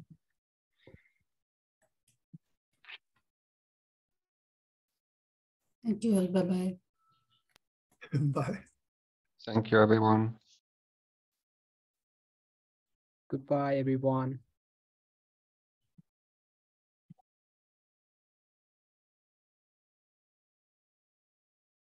Thank you all. Bye-bye. Bye. Thank you, everyone. Goodbye, everyone.